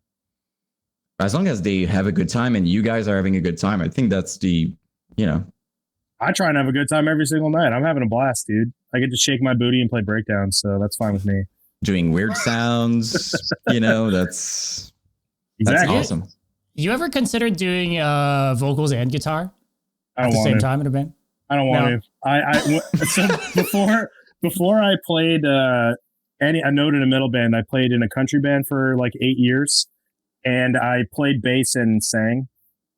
As long as they have a good time and you guys are having a good time, I think that's the, you know. I try and have a good time every single night. I'm having a blast, dude. I get to shake my booty and play breakdowns, so that's fine with me. Doing weird sounds, you know, that's awesome. You ever considered doing vocals and guitar at the same time in a band? I don't want to. So before I played a note in a metal band, I played in a country band for like 8 years, and I played bass and sang,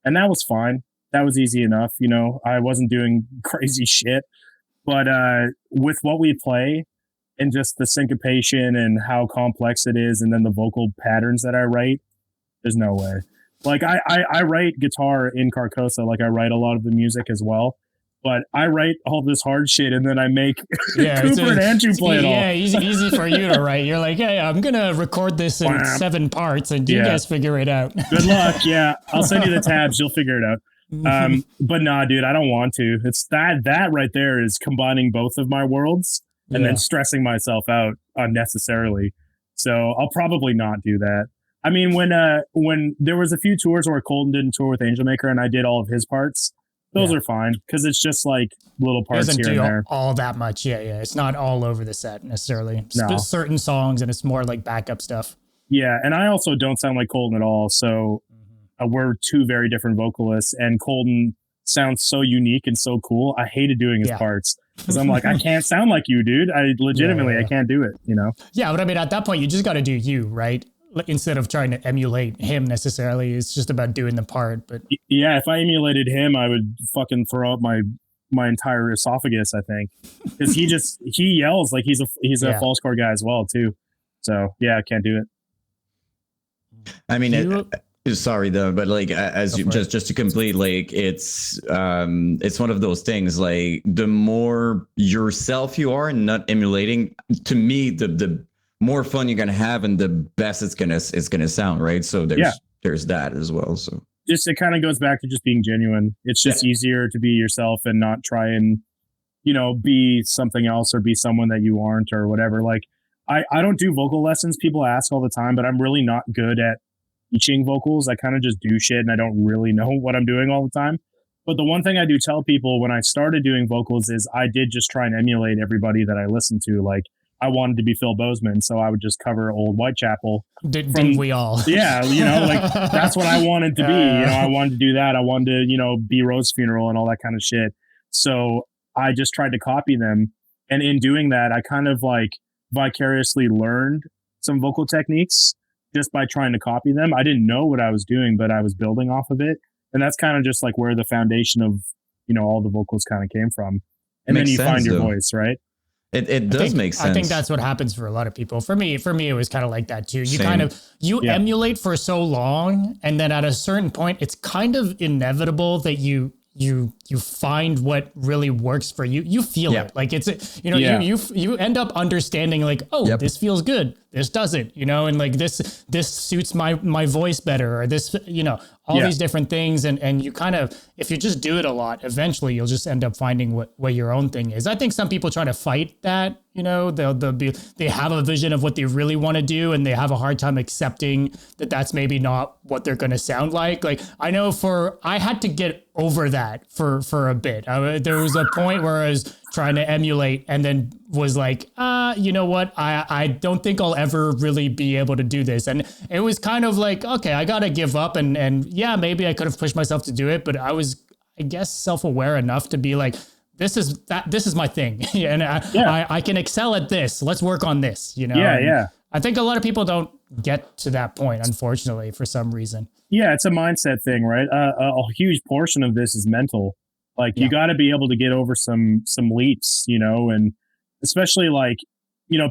and that was fine. That was easy enough, you know. I wasn't doing crazy shit, but with what we play and just the syncopation and how complex it is, and then the vocal patterns that I write, there's no way. Like I write guitar in Carcosa, like I write a lot of the music as well. But I write all this hard shit and then I make Cooper and Andrew play it all. Yeah, easy for you to write. You're like, yeah, I'm going to record this in 7 parts and you guys figure it out. Good luck. Yeah, I'll send you the tabs. You'll figure it out. But nah, dude, I don't want to. It's that right there is combining both of my worlds and then stressing myself out unnecessarily. So I'll probably not do that. I mean, when there was a few tours where Colton didn't tour with Angelmaker and I did all of his parts, those are fine because it's just like little parts here and there. All that much, yeah. It's not all over the set necessarily. Certain songs, and it's more like backup stuff. Yeah, and I also don't sound like Colton at all. So we're two very different vocalists, and Colton sounds so unique and so cool. I hated doing his parts because I'm like, I can't sound like you, dude. I legitimately I can't do it. You know? Yeah, but I mean, at that point, you just got to do you, right? Instead of trying to emulate him necessarily, it's just about doing the part. But yeah, if I emulated him, I would fucking throw up my entire esophagus, I think, because he yells like he's a false core guy as well too. So yeah, I can't do it. I mean, sorry though, but like just to complete, like it's one of those things. Like the more yourself you are and not emulating, to me, the more fun you're gonna have and the best it's gonna sound, right? So there's that as well. So just it kind of goes back to just being genuine. It's just easier to be yourself and not try and, you know, be something else or be someone that you aren't or whatever. Like I don't do vocal lessons. People ask all the time, but I'm really not good at teaching vocals. I kind of just do shit and I don't really know what I'm doing all the time. But the one thing I do tell people when I started doing vocals is I did just try and emulate everybody that I listened to. Like, I wanted to be Phil Bozeman, so I would just cover old Whitechapel. Didn't we all? Yeah, like that's what I wanted to be. I wanted to do that. I wanted to, be Rose Funeral and all that kind of shit. So I just tried to copy them. And in doing that, I kind of like vicariously learned some vocal techniques just by trying to copy them. I didn't know what I was doing, but I was building off of it. And that's kind of just like where the foundation of, all the vocals kind of came from. And then you find your voice, right? It does make sense. I think that's what happens for a lot of people. For me, it was kind of like that too. You emulate for so long, and then at a certain point, it's kind of inevitable that you find what really works for you. You feel it. Like you end up understanding like, this feels good. This doesn't, and like this suits my voice better, or this, these different things. And you kind of, if you just do it a lot, eventually you'll just end up finding what your own thing is. I think some people try to fight that, they have a vision of what they really want to do, and they have a hard time accepting that that's maybe not what they're going to sound like. Like I know I had to get over that for a bit. There was a point where I was trying to emulate and then was like, you know what? I don't think I'll ever really be able to do this. And it was kind of like, okay, I got to give up. And yeah, maybe I could have pushed myself to do it, but I was, I guess, self-aware enough to be like, this is my thing. And I can excel at this. Let's work on this, Yeah. I think a lot of people don't get to that point, unfortunately, for some reason. Yeah, it's a mindset thing, right? A huge portion of this is mental. Like you got to be able to get over some leaps, and especially like,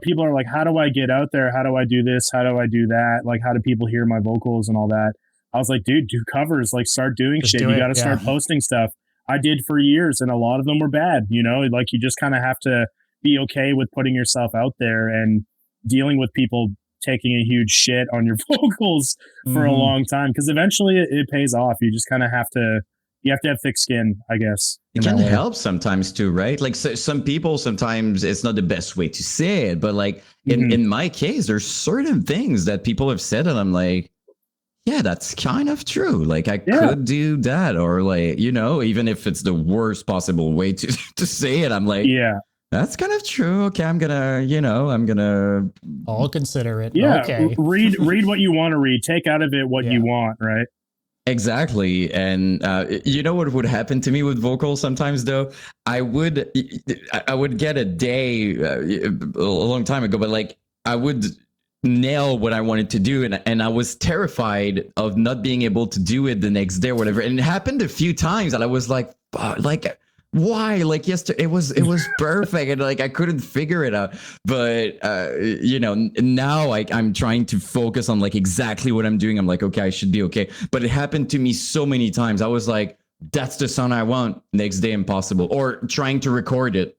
people are like, how do I get out there? How do I do this? How do I do that? Like, how do people hear my vocals and all that? I was like, dude, do covers, like start doing shit. You got to start posting stuff. I did for years, and a lot of them were bad, like you just kind of have to be okay with putting yourself out there and dealing with people taking a huge shit on your vocals for a long time. Cause eventually it pays off. You just kind of have to have thick skin, I guess. It can help sometimes too, right? Like some people, sometimes it's not the best way to say it, but like in my case, there's certain things that people have said and I'm like, yeah, that's kind of true. Like I could do that, or like, even if it's the worst possible way to say it, I'm like, that's kind of true. Okay, I'm gonna I'll consider it. Yeah. Okay. read what you want to read. Take out of it what you want, right? Exactly. And you know what would happen to me with vocals sometimes though? I would get a day a long time ago, but like I would nail what I wanted to do, and I was terrified of not being able to do it the next day or whatever. And it happened a few times and I was like why? Like yesterday it was perfect and like I couldn't figure it out. But now I'm trying to focus on like exactly what I'm doing. I'm like, okay, I should be okay. But it happened to me so many times. I was like, that's the sound I want. Next day impossible. Or trying to record it.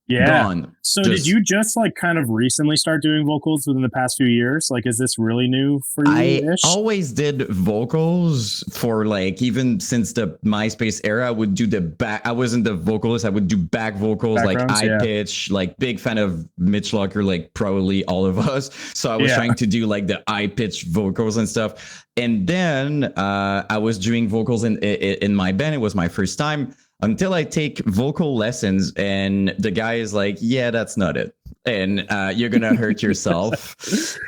Yeah. Gone. So did you just like kind of recently start doing vocals within the past few years? Like, is this really new for you? I always did vocals for like, even since the MySpace era, I would do the back. I wasn't the vocalist. I would do back vocals, like high pitch, like big fan of Mitch Locker, like probably all of us. So I was trying to do like the high pitch vocals and stuff. And then I was doing vocals in my band. It was my first time. Until I take vocal lessons and the guy is like, yeah, that's not it. And you're going to hurt yourself.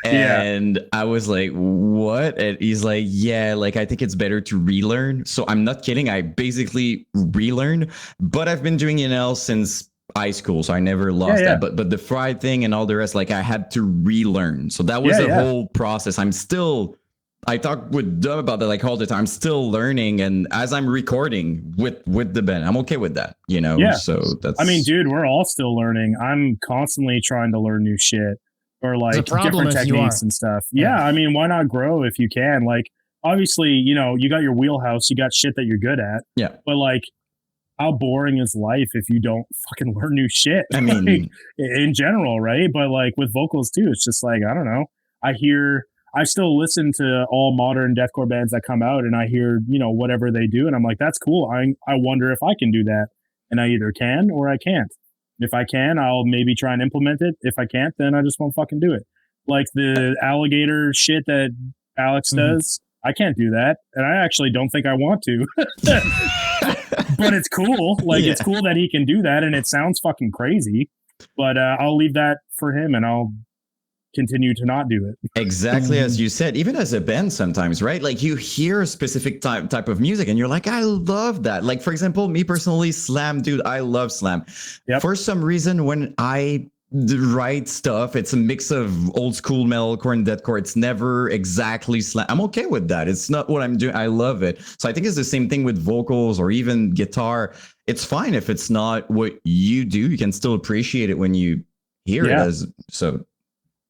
And I was like, what? And he's like, yeah, like, I think it's better to relearn. So I'm not kidding. I basically relearned, but I've been doing since high school. So I never lost that. But the fried thing and all the rest, like I had to relearn. So that was the whole process. I talk with Dub about that like all the time. I'm still learning, and as I'm recording with the band, I'm okay with that, Yeah. So that's. I mean, dude, we're all still learning. I'm constantly trying to learn new shit or like different techniques and stuff. Yeah, I mean, why not grow if you can? Like, obviously, you got your wheelhouse, you got shit that you're good at. Yeah. But like, how boring is life if you don't fucking learn new shit? I mean, like, in general, right? But like with vocals too, it's just like I don't know. I still listen to all modern deathcore bands that come out and I hear, whatever they do. And I'm like, that's cool. I wonder if I can do that. And I either can or I can't. If I can, I'll maybe try and implement it. If I can't, then I just won't fucking do it. Like the alligator shit that Alex does. I can't do that, and I actually don't think I want to. But it's cool. Like, it's cool that he can do that, and it sounds fucking crazy. But I'll leave that for him, and I'll continue to not do it. Exactly as you said, even as a band sometimes, right? Like you hear a specific type of music and you're like, I love that. Like, for example, me personally, Slam, dude, I love Slam. Yep. For some reason, when I write stuff, it's a mix of old school metalcore and deathcore. It's never exactly Slam. I'm okay with that. It's not what I'm doing. I love it. So I think it's the same thing with vocals or even guitar. It's fine if it's not what you do. You can still appreciate it when you hear it as so.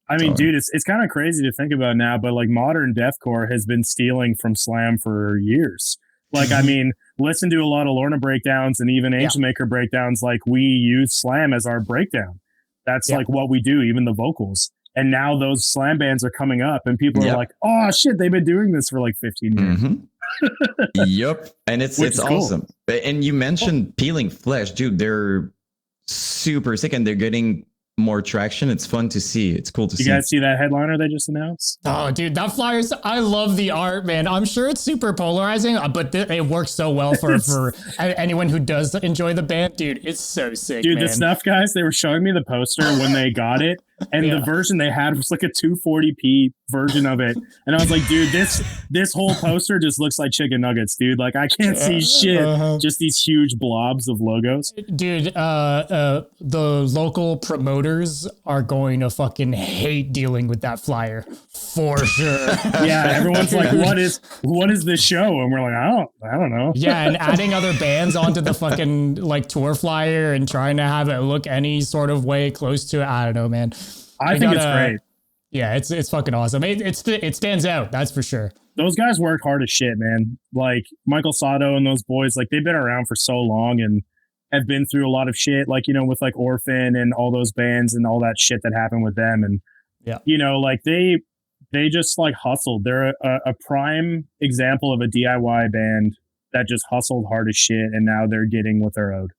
I mean, dude, it's kind of crazy to think about now, but like modern deathcore has been stealing from Slam for years. Like, I mean, listen to a lot of Lorna breakdowns and even Angelmaker breakdowns. Like, we use Slam as our breakdown. That's like what we do, even the vocals. And now those Slam bands are coming up and people are like, oh shit, they've been doing this for like 15 years. Yep. And it's awesome. Cool. And you mentioned Peeling Flesh, dude, they're super sick and they're getting more traction. It's fun to see. It's cool to see. You guys see that headliner they just announced? Oh, dude, that flyer's, I love the art, man. I'm sure it's super polarizing, but it works so well for anyone who does enjoy the band. Dude, it's so sick, dude, man. The Snuff guys, they were showing me the poster when they got it, and the version they had was like a 240p version of it. And I was like, dude, this whole poster just looks like chicken nuggets, dude. Like, I can't see shit. Just these huge blobs of logos. Dude, the local promoters are going to fucking hate dealing with that flyer for sure. Yeah, everyone's like, what is this show? And we're like, I don't know. Yeah, and adding other bands onto the fucking like tour flyer and trying to have it look any sort of way close to it. I don't know, man. I think it's great. Yeah, it's fucking awesome. It stands out, that's for sure. Those guys work hard as shit, man. Like Michael Sato and those boys, like they've been around for so long and have been through a lot of shit, like, you know, with like Orphan and all those bands and all that shit that happened with them. And, you know, like they just like hustled. They're a prime example of a DIY band that just hustled hard as shit. And now they're getting what they're owed.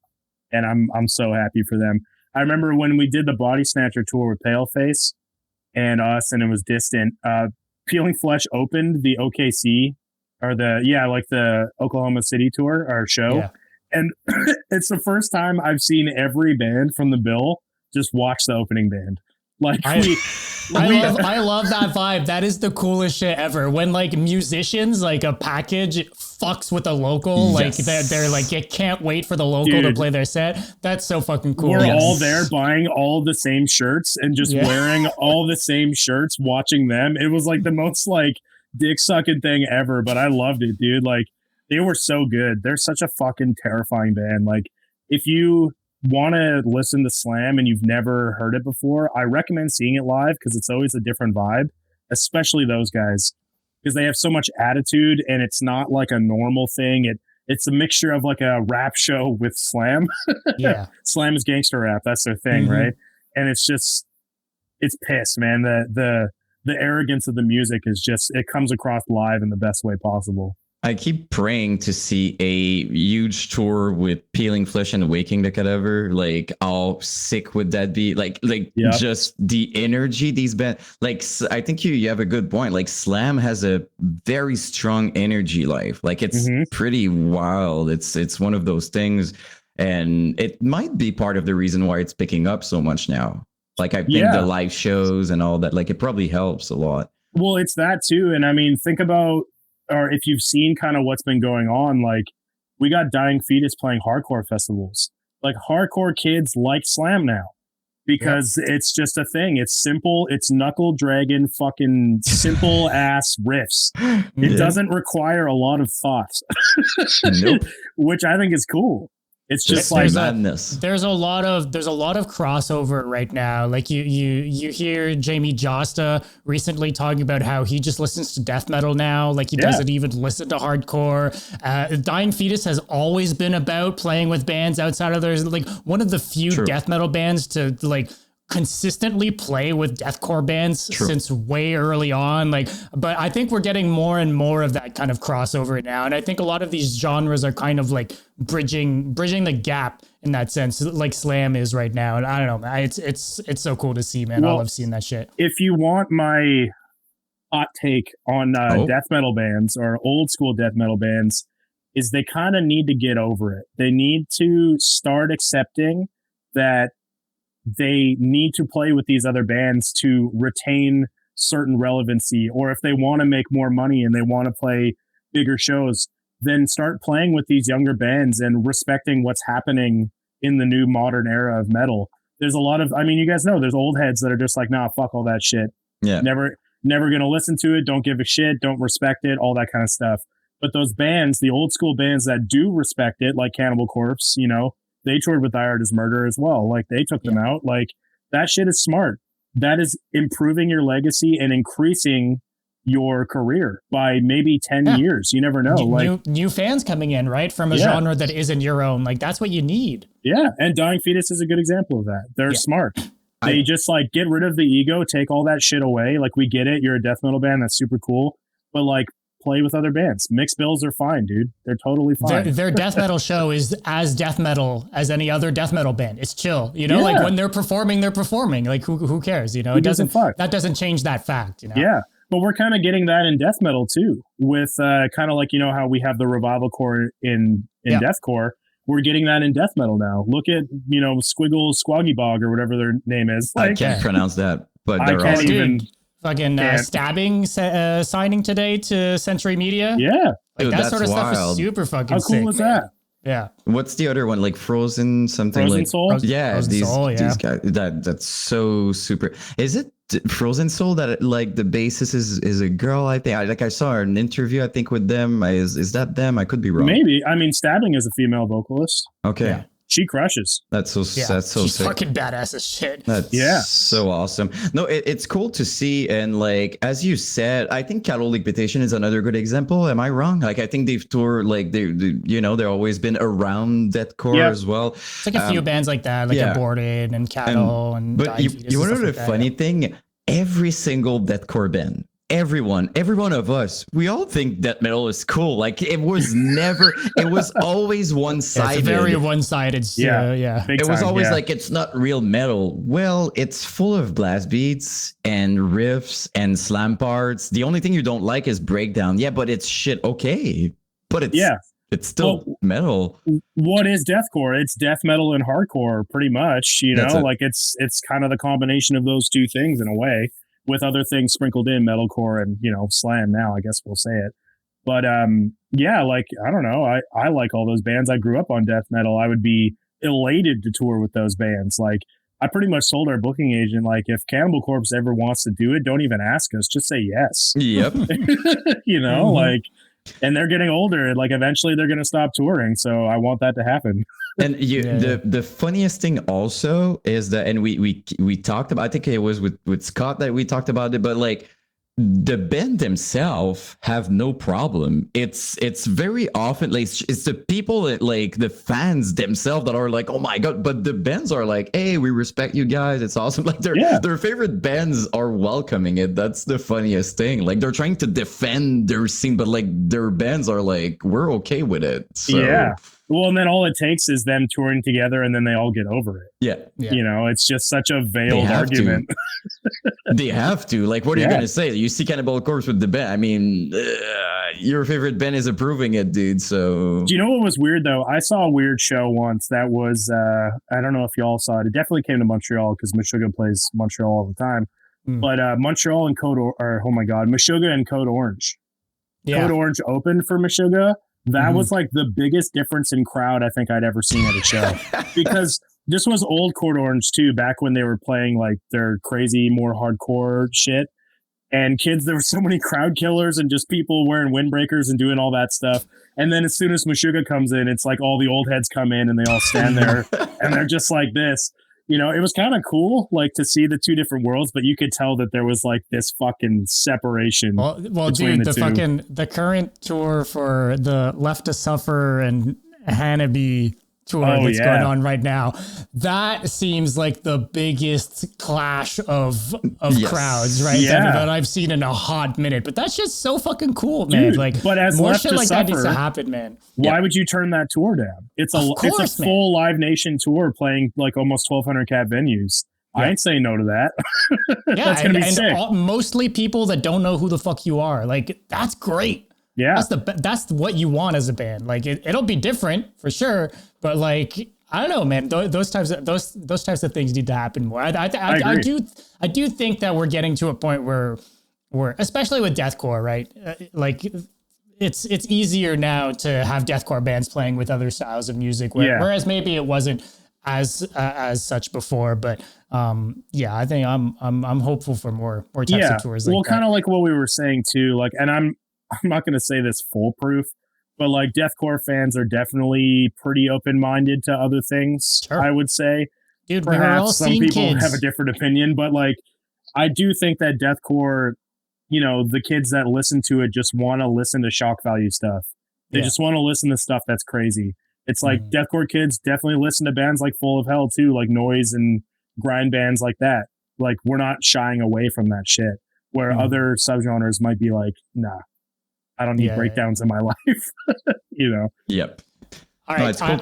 And I'm so happy for them. I remember when we did the Body Snatcher tour with Paleface and us, and it was Distant, Peeling Flesh opened the OKC or the Oklahoma City tour, our show. Yeah. And it's the first time I've seen every band from the bill just watch the opening band. Like I love that vibe. That is the coolest shit ever. When like musicians, like a package fucks with a local, like they're like, you can't wait for the local to play their set. That's so fucking cool. We're all there buying all the same shirts and just wearing all the same shirts, watching them. It was like the most like dick sucking thing ever, but I loved it, dude. Like, they were so good. They're such a fucking terrifying band. Like, if you want to listen to Slam and you've never heard it before, I recommend seeing it live because it's always a different vibe, especially those guys, because they have so much attitude and it's not like a normal thing. It's a mixture of like a rap show with Slam. Yeah. Slam is gangster rap. That's their thing, right? And it's pissed, man. The arrogance of the music is just, it comes across live in the best way possible. I keep praying to see a huge tour with Peeling Flesh and Waking the Cadaver. Like, how sick would that be? Like just the energy these bands. Like, I think you have a good point. Like, Slam has a very strong energy life. Like, it's pretty wild. It's one of those things, and it might be part of the reason why it's picking up so much now. Like, I think the live shows and all that. Like, it probably helps a lot. Well, it's that too, and I mean, think about. Or if you've seen kind of what's been going on, like we got Dying Fetus playing hardcore festivals. Like hardcore kids like Slam now because it's just a thing. It's simple. It's knuckle dragon fucking simple ass riffs. It doesn't require a lot of thought, which I think is cool. It's just like madness. There's a lot of crossover right now. Like you hear Jamie Josta recently talking about how he just listens to death metal now. Like he doesn't even listen to hardcore. Dying Fetus has always been about playing with bands outside of theirs. Like one of the few death metal bands to like consistently play with deathcore bands since way early on. Like, but I think we're getting more and more of that kind of crossover now. And I think a lot of these genres are kind of like bridging the gap in that sense, like Slam is right now. And I don't know, it's so cool to see, man. I love seeing that shit. If you want my hot take on death metal bands or old school death metal bands is they kind of need to get over it. They need to start accepting that they need to play with these other bands to retain certain relevancy, or if they want to make more money and they want to play bigger shows, then start playing with these younger bands and respecting what's happening in the new modern era of metal. There's a lot of, I mean, you guys know there's old heads that are just like, nah, fuck all that shit. Yeah. Never gonna listen to it. Don't give a shit. Don't respect it. All that kind of stuff. But those bands, the old school bands that do respect it, like Cannibal Corpse, you know, they toured with Die Hard as Murder as well. Like they took them out. Like that shit is smart. That is improving your legacy and increasing your career by maybe 10 years. You never know. New fans coming in, right? From a genre that isn't your own. Like that's what you need. Yeah. And Dying Fetus is a good example of that. They're smart. They just like get rid of the ego, take all that shit away. Like we get it. You're a death metal band. That's super cool. But like play with other bands. Mixed bills are fine, dude. They're totally fine. Their death metal show is as death metal as any other death metal band. It's chill. You know, like when they're performing, they're performing. Like who cares? You know, that doesn't change that fact. You know? Yeah. But we're kind of getting that in death metal too, with kind of like, you know, how we have the revival core in deathcore. We're getting that in death metal now. Look at, you know, Squiggle Squoggy Bog or whatever their name is. Like, I can't pronounce that, but I can't even. Fucking Stabbing signing today to Century Media. Yeah. Like dude, that sort of wild. Stuff is super fucking How cool sick, is that? Yeah. What's the other one? Like Frozen something Frozen like Soul? These guys that's so super. Is it Frozen Soul that like the bassist is a girl? I think I saw an interview I think with them. Is that them? I could be wrong. Maybe. I mean, Stabbing is a female vocalist. Okay. Yeah. She crushes. That's so she's sick. fucking badass as shit. That's so awesome. No, it's cool to see. And like, as you said, I think Catholic Petition is another good example. Am I wrong? Like, I think they've toured, like you know, they've always been around deathcore as well. It's like a few bands like that, like Aborted and Cattle but you want to know the funny thing? Every single deathcore band, every one of us, we all think death metal is cool. Like it was always one-sided. It's very one-sided. It was always like, it's not real metal. Well, it's full of blast beats and riffs and slam parts. The only thing you don't like is breakdown. Yeah, but it's shit. Okay. But it's still metal. What is deathcore? It's death metal and hardcore pretty much, you know, like it's kind of the combination of those two things in a way, with other things sprinkled in, metalcore and, you know, slam now, I guess we'll say it. But like, I don't know. I like all those bands. I grew up on death metal. I would be elated to tour with those bands. Like, I pretty much told our booking agent, like, if Cannibal Corpse ever wants to do it, don't even ask us. Just say yes. Yep. You know, like, and they're getting older. Like, eventually they're going to stop touring. So I want that to happen. And the funniest thing also is that, and we talked about, I think it was with Scott that we talked about it, but like the band themselves have no problem. It's very often like it's the people that like the fans themselves that are like, oh my god, but the bands are like, hey, we respect you guys, it's awesome. Like their favorite bands are welcoming it. That's the funniest thing. Like they're trying to defend their scene, but like their bands are like, we're okay with it. So. Well, and then all it takes is them touring together, and then they all get over it. Yeah. You know, it's just such a veiled argument. They have to. Like, what are you going to say? You see Cannibal Corpse with the band. I mean, your favorite band is approving it, dude. So. Do you know what was weird, though? I saw a weird show once that was, I don't know if y'all saw it. It definitely came to Montreal because Meshuggah plays Montreal all the time. But Montreal and Meshuggah and Code Orange. Code Orange opened for Meshuggah. That was like the biggest difference in crowd I think I'd ever seen at a show. Because this was old Code Orange too, back when they were playing like their crazy, more hardcore shit. And kids, there were so many crowd killers and just people wearing windbreakers and doing all that stuff. And then as soon as Meshuggah comes in, it's like all the old heads come in and they all stand there and they're just like this. You know, it was kind of cool, like to see the two different worlds, but you could tell that there was like this fucking separation. Well, dude, the current tour for the Left to Suffer and Hanabi tour that's going on right now, that seems like the biggest clash of crowds, right? That I've seen in a hot minute. But that's just so fucking cool, man. Dude, like, but as more Left shit to like Suffer, that needs to happen, man. Why would you turn that tour down? It's a full Live Nation tour playing like almost 1,200 cat venues. I ain't saying no to that. Yeah, That's gonna be sick. Mostly people that don't know who the fuck you are. Like, that's great. Yeah, that's what you want as a band. Like, it'll be different for sure, but like, I don't know, man. Those types of things need to happen more. I do think that we're getting to a point where especially with deathcore, right? Like, it's easier now to have deathcore bands playing with other styles of music, whereas maybe it wasn't as such before. But I think I'm hopeful for more types of tours. Well, kind of like what we were saying too. Like, and I'm not going to say this foolproof, but like deathcore fans are definitely pretty open-minded to other things. Sure. I would say, dude, perhaps some people have a different opinion, but like, I do think that deathcore, you know, the kids that listen to it just want to listen to shock value stuff. They just want to listen to stuff that's crazy. It's like deathcore kids definitely listen to bands like Full of Hell too, like noise and grind bands like that. Like, we're not shying away from that shit, where other subgenres might be like, nah, I don't need breakdowns in my life. You know? Yep. All right. Cool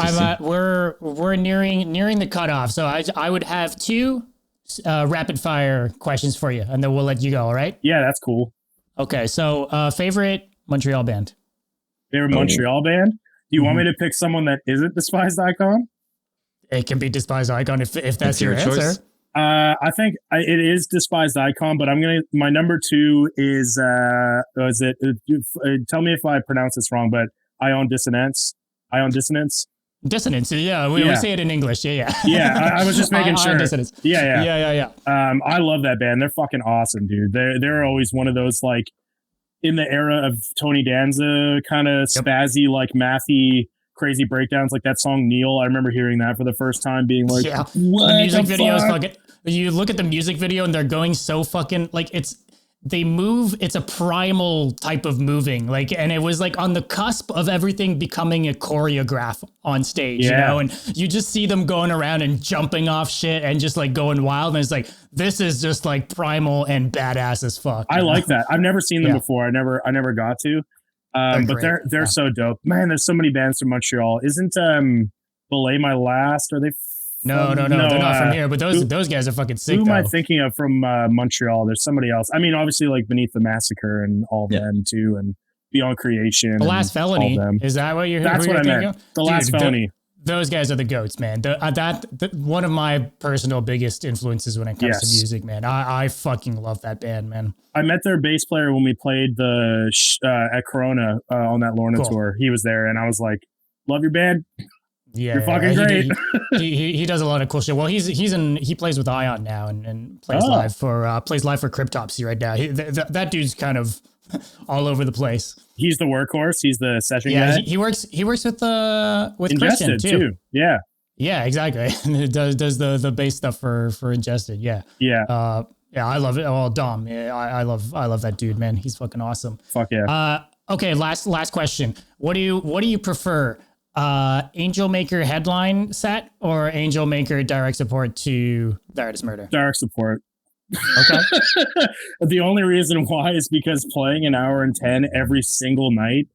we're nearing the cutoff. So I would have 2 rapid fire questions for you, and then we'll let you go. All right? Yeah, that's cool. Okay. So favorite Montreal band? Favorite Montreal band? Do you want me to pick someone that isn't Despised Icon? It can be Despised Icon if that's your answer. I think it is Despised Icon, but my number 2 is tell me if I pronounce this wrong, but Ion Dissonance. Dissonance. Yeah, we say it in English. Yeah. I was just making sure. Dissonance. Yeah. I love that band. They're fucking awesome, dude. They're always one of those, like, in the era of Tony Danza, kind of spazzy, like mathy, crazy breakdowns, like that song Neil. I remember hearing that for the first time, being like, what the music video is fucking. You look at the music video and they're going so fucking like they move. It's a primal type of moving, like, and it was like on the cusp of everything becoming a choreograph on stage, you know, and you just see them going around and jumping off shit and just like going wild. And it's like, this is just like primal and badass as fuck. I like that. I've never seen them before. I never got to, but they're so dope, man. There's so many bands from Montreal. Isn't Belay My Last? Are they? No, they're not from here, but those guys are fucking sick. Who am I thinking of from Montreal? There's somebody else. I mean, obviously, like Beneath the Massacre and all them too, and Beyond Creation. The Last Felony. Is that what you're? That's what I meant. The Last Felony. Those guys are the goats, man. One of my personal biggest influences when it comes to music, man. I fucking love that band, man. I met their bass player when we played at Corona on that Lorna tour. He was there, and I was like, "Love your band." Yeah, you're fucking great. He does a lot of cool shit. Well, he plays with Ion now and plays live for Cryptopsy right now. That dude's kind of all over the place. He's the workhorse. He's the session guy. He works with Ingested Christian too. Yeah. Yeah, exactly. does the bass stuff for Ingested. Yeah. Yeah. I love it. Oh, Dom. Yeah, I love that dude, man. He's fucking awesome. Fuck yeah. Okay. Last question. What do you prefer? Angelmaker headline set or Angelmaker direct support to The Artist Murder? Direct support. Okay. The only reason why is because playing an hour and 10 every single night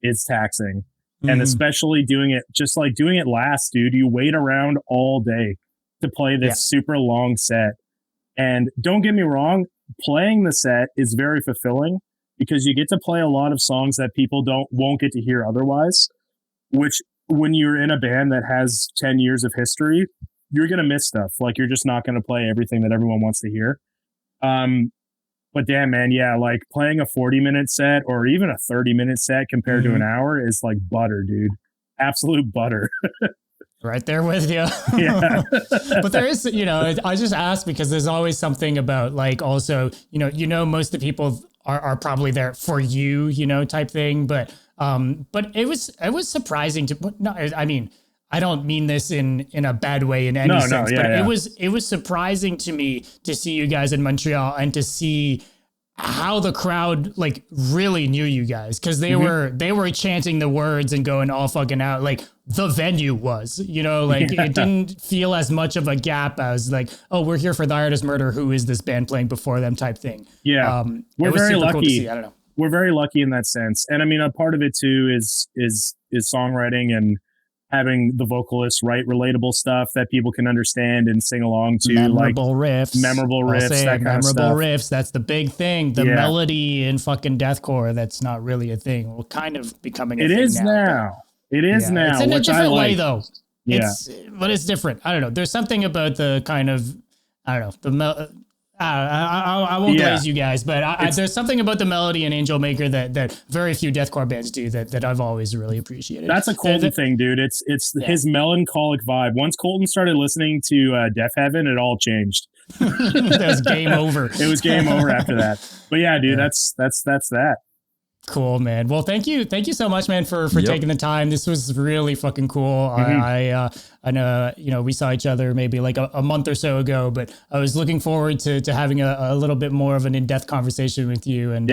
is taxing. And especially doing it last, dude. You wait around all day to play this super long set. And don't get me wrong, playing the set is very fulfilling because you get to play a lot of songs that people won't get to hear otherwise. Which, when you're in a band that has 10 years of history, you're going to miss stuff. Like, you're just not going to play everything that everyone wants to hear. But damn, man, like playing a 40-minute set or even a 30-minute set compared to an hour is like butter, dude. Absolute butter. Right there with you. Yeah. But there is, I just ask because there's always something about like also, most of the people are probably there for you, type thing. But it was surprising to, no, I mean, I don't mean this in a bad way in any sense, but it was surprising to me to see you guys in Montreal and to see how the crowd like really knew you guys. Cause they were chanting the words and going all fucking out. Like the venue was, it didn't feel as much of a gap as like, oh, we're here for The Artist Murder. Who is this band playing before them type thing. Yeah. We're very lucky. Cool to see. I don't know. We're very lucky in that sense. And I mean, a part of it too is songwriting and having the vocalists write relatable stuff that people can understand and sing along to, memorable riffs, that kind of stuff. Memorable riffs. That's the big thing. The melody in fucking deathcore. That's not really a thing. Well, kind of becoming a thing now. It is now. It's in a different way though. Yeah. But it's different. I don't know. There's something about the kind of, I don't know, I won't glaze you guys, but there's something about the melody in Angelmaker that very few deathcore bands do that I've always really appreciated. That's a Colton thing, dude. It's his melancholic vibe. Once Colton started listening to Death Heaven, it all changed. That was game over. It was game over after that. But yeah, dude, that's that. Cool, man. Well, thank you so much, man, for taking the time. This was really fucking cool. I know, we saw each other maybe like a month or so ago, but I was looking forward to having a little bit more of an in-depth conversation with you. And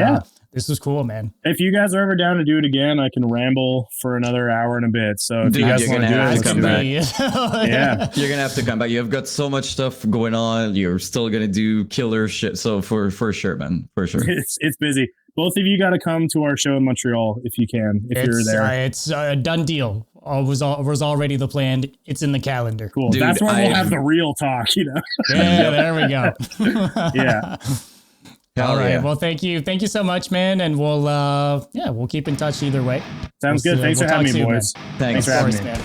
this was cool, man. If you guys are ever down to do it again, I can ramble for another hour and a bit. So if you guys want to do it, come back. Yeah, you're gonna have to come back. You've got so much stuff going on. You're still gonna do killer shit. So for sure, man, for sure. It's busy. Both of you got to come to our show in Montreal if you can, you're there. It's a done deal. Was already the plan. It's in the calendar. Cool. Dude, that's where we'll have the real talk, Yeah, there we go. Yeah. All right. Well, thank you so much, man. And we'll keep in touch either way. Sounds good. Thanks for having me, boys. Thanks for having me. Man.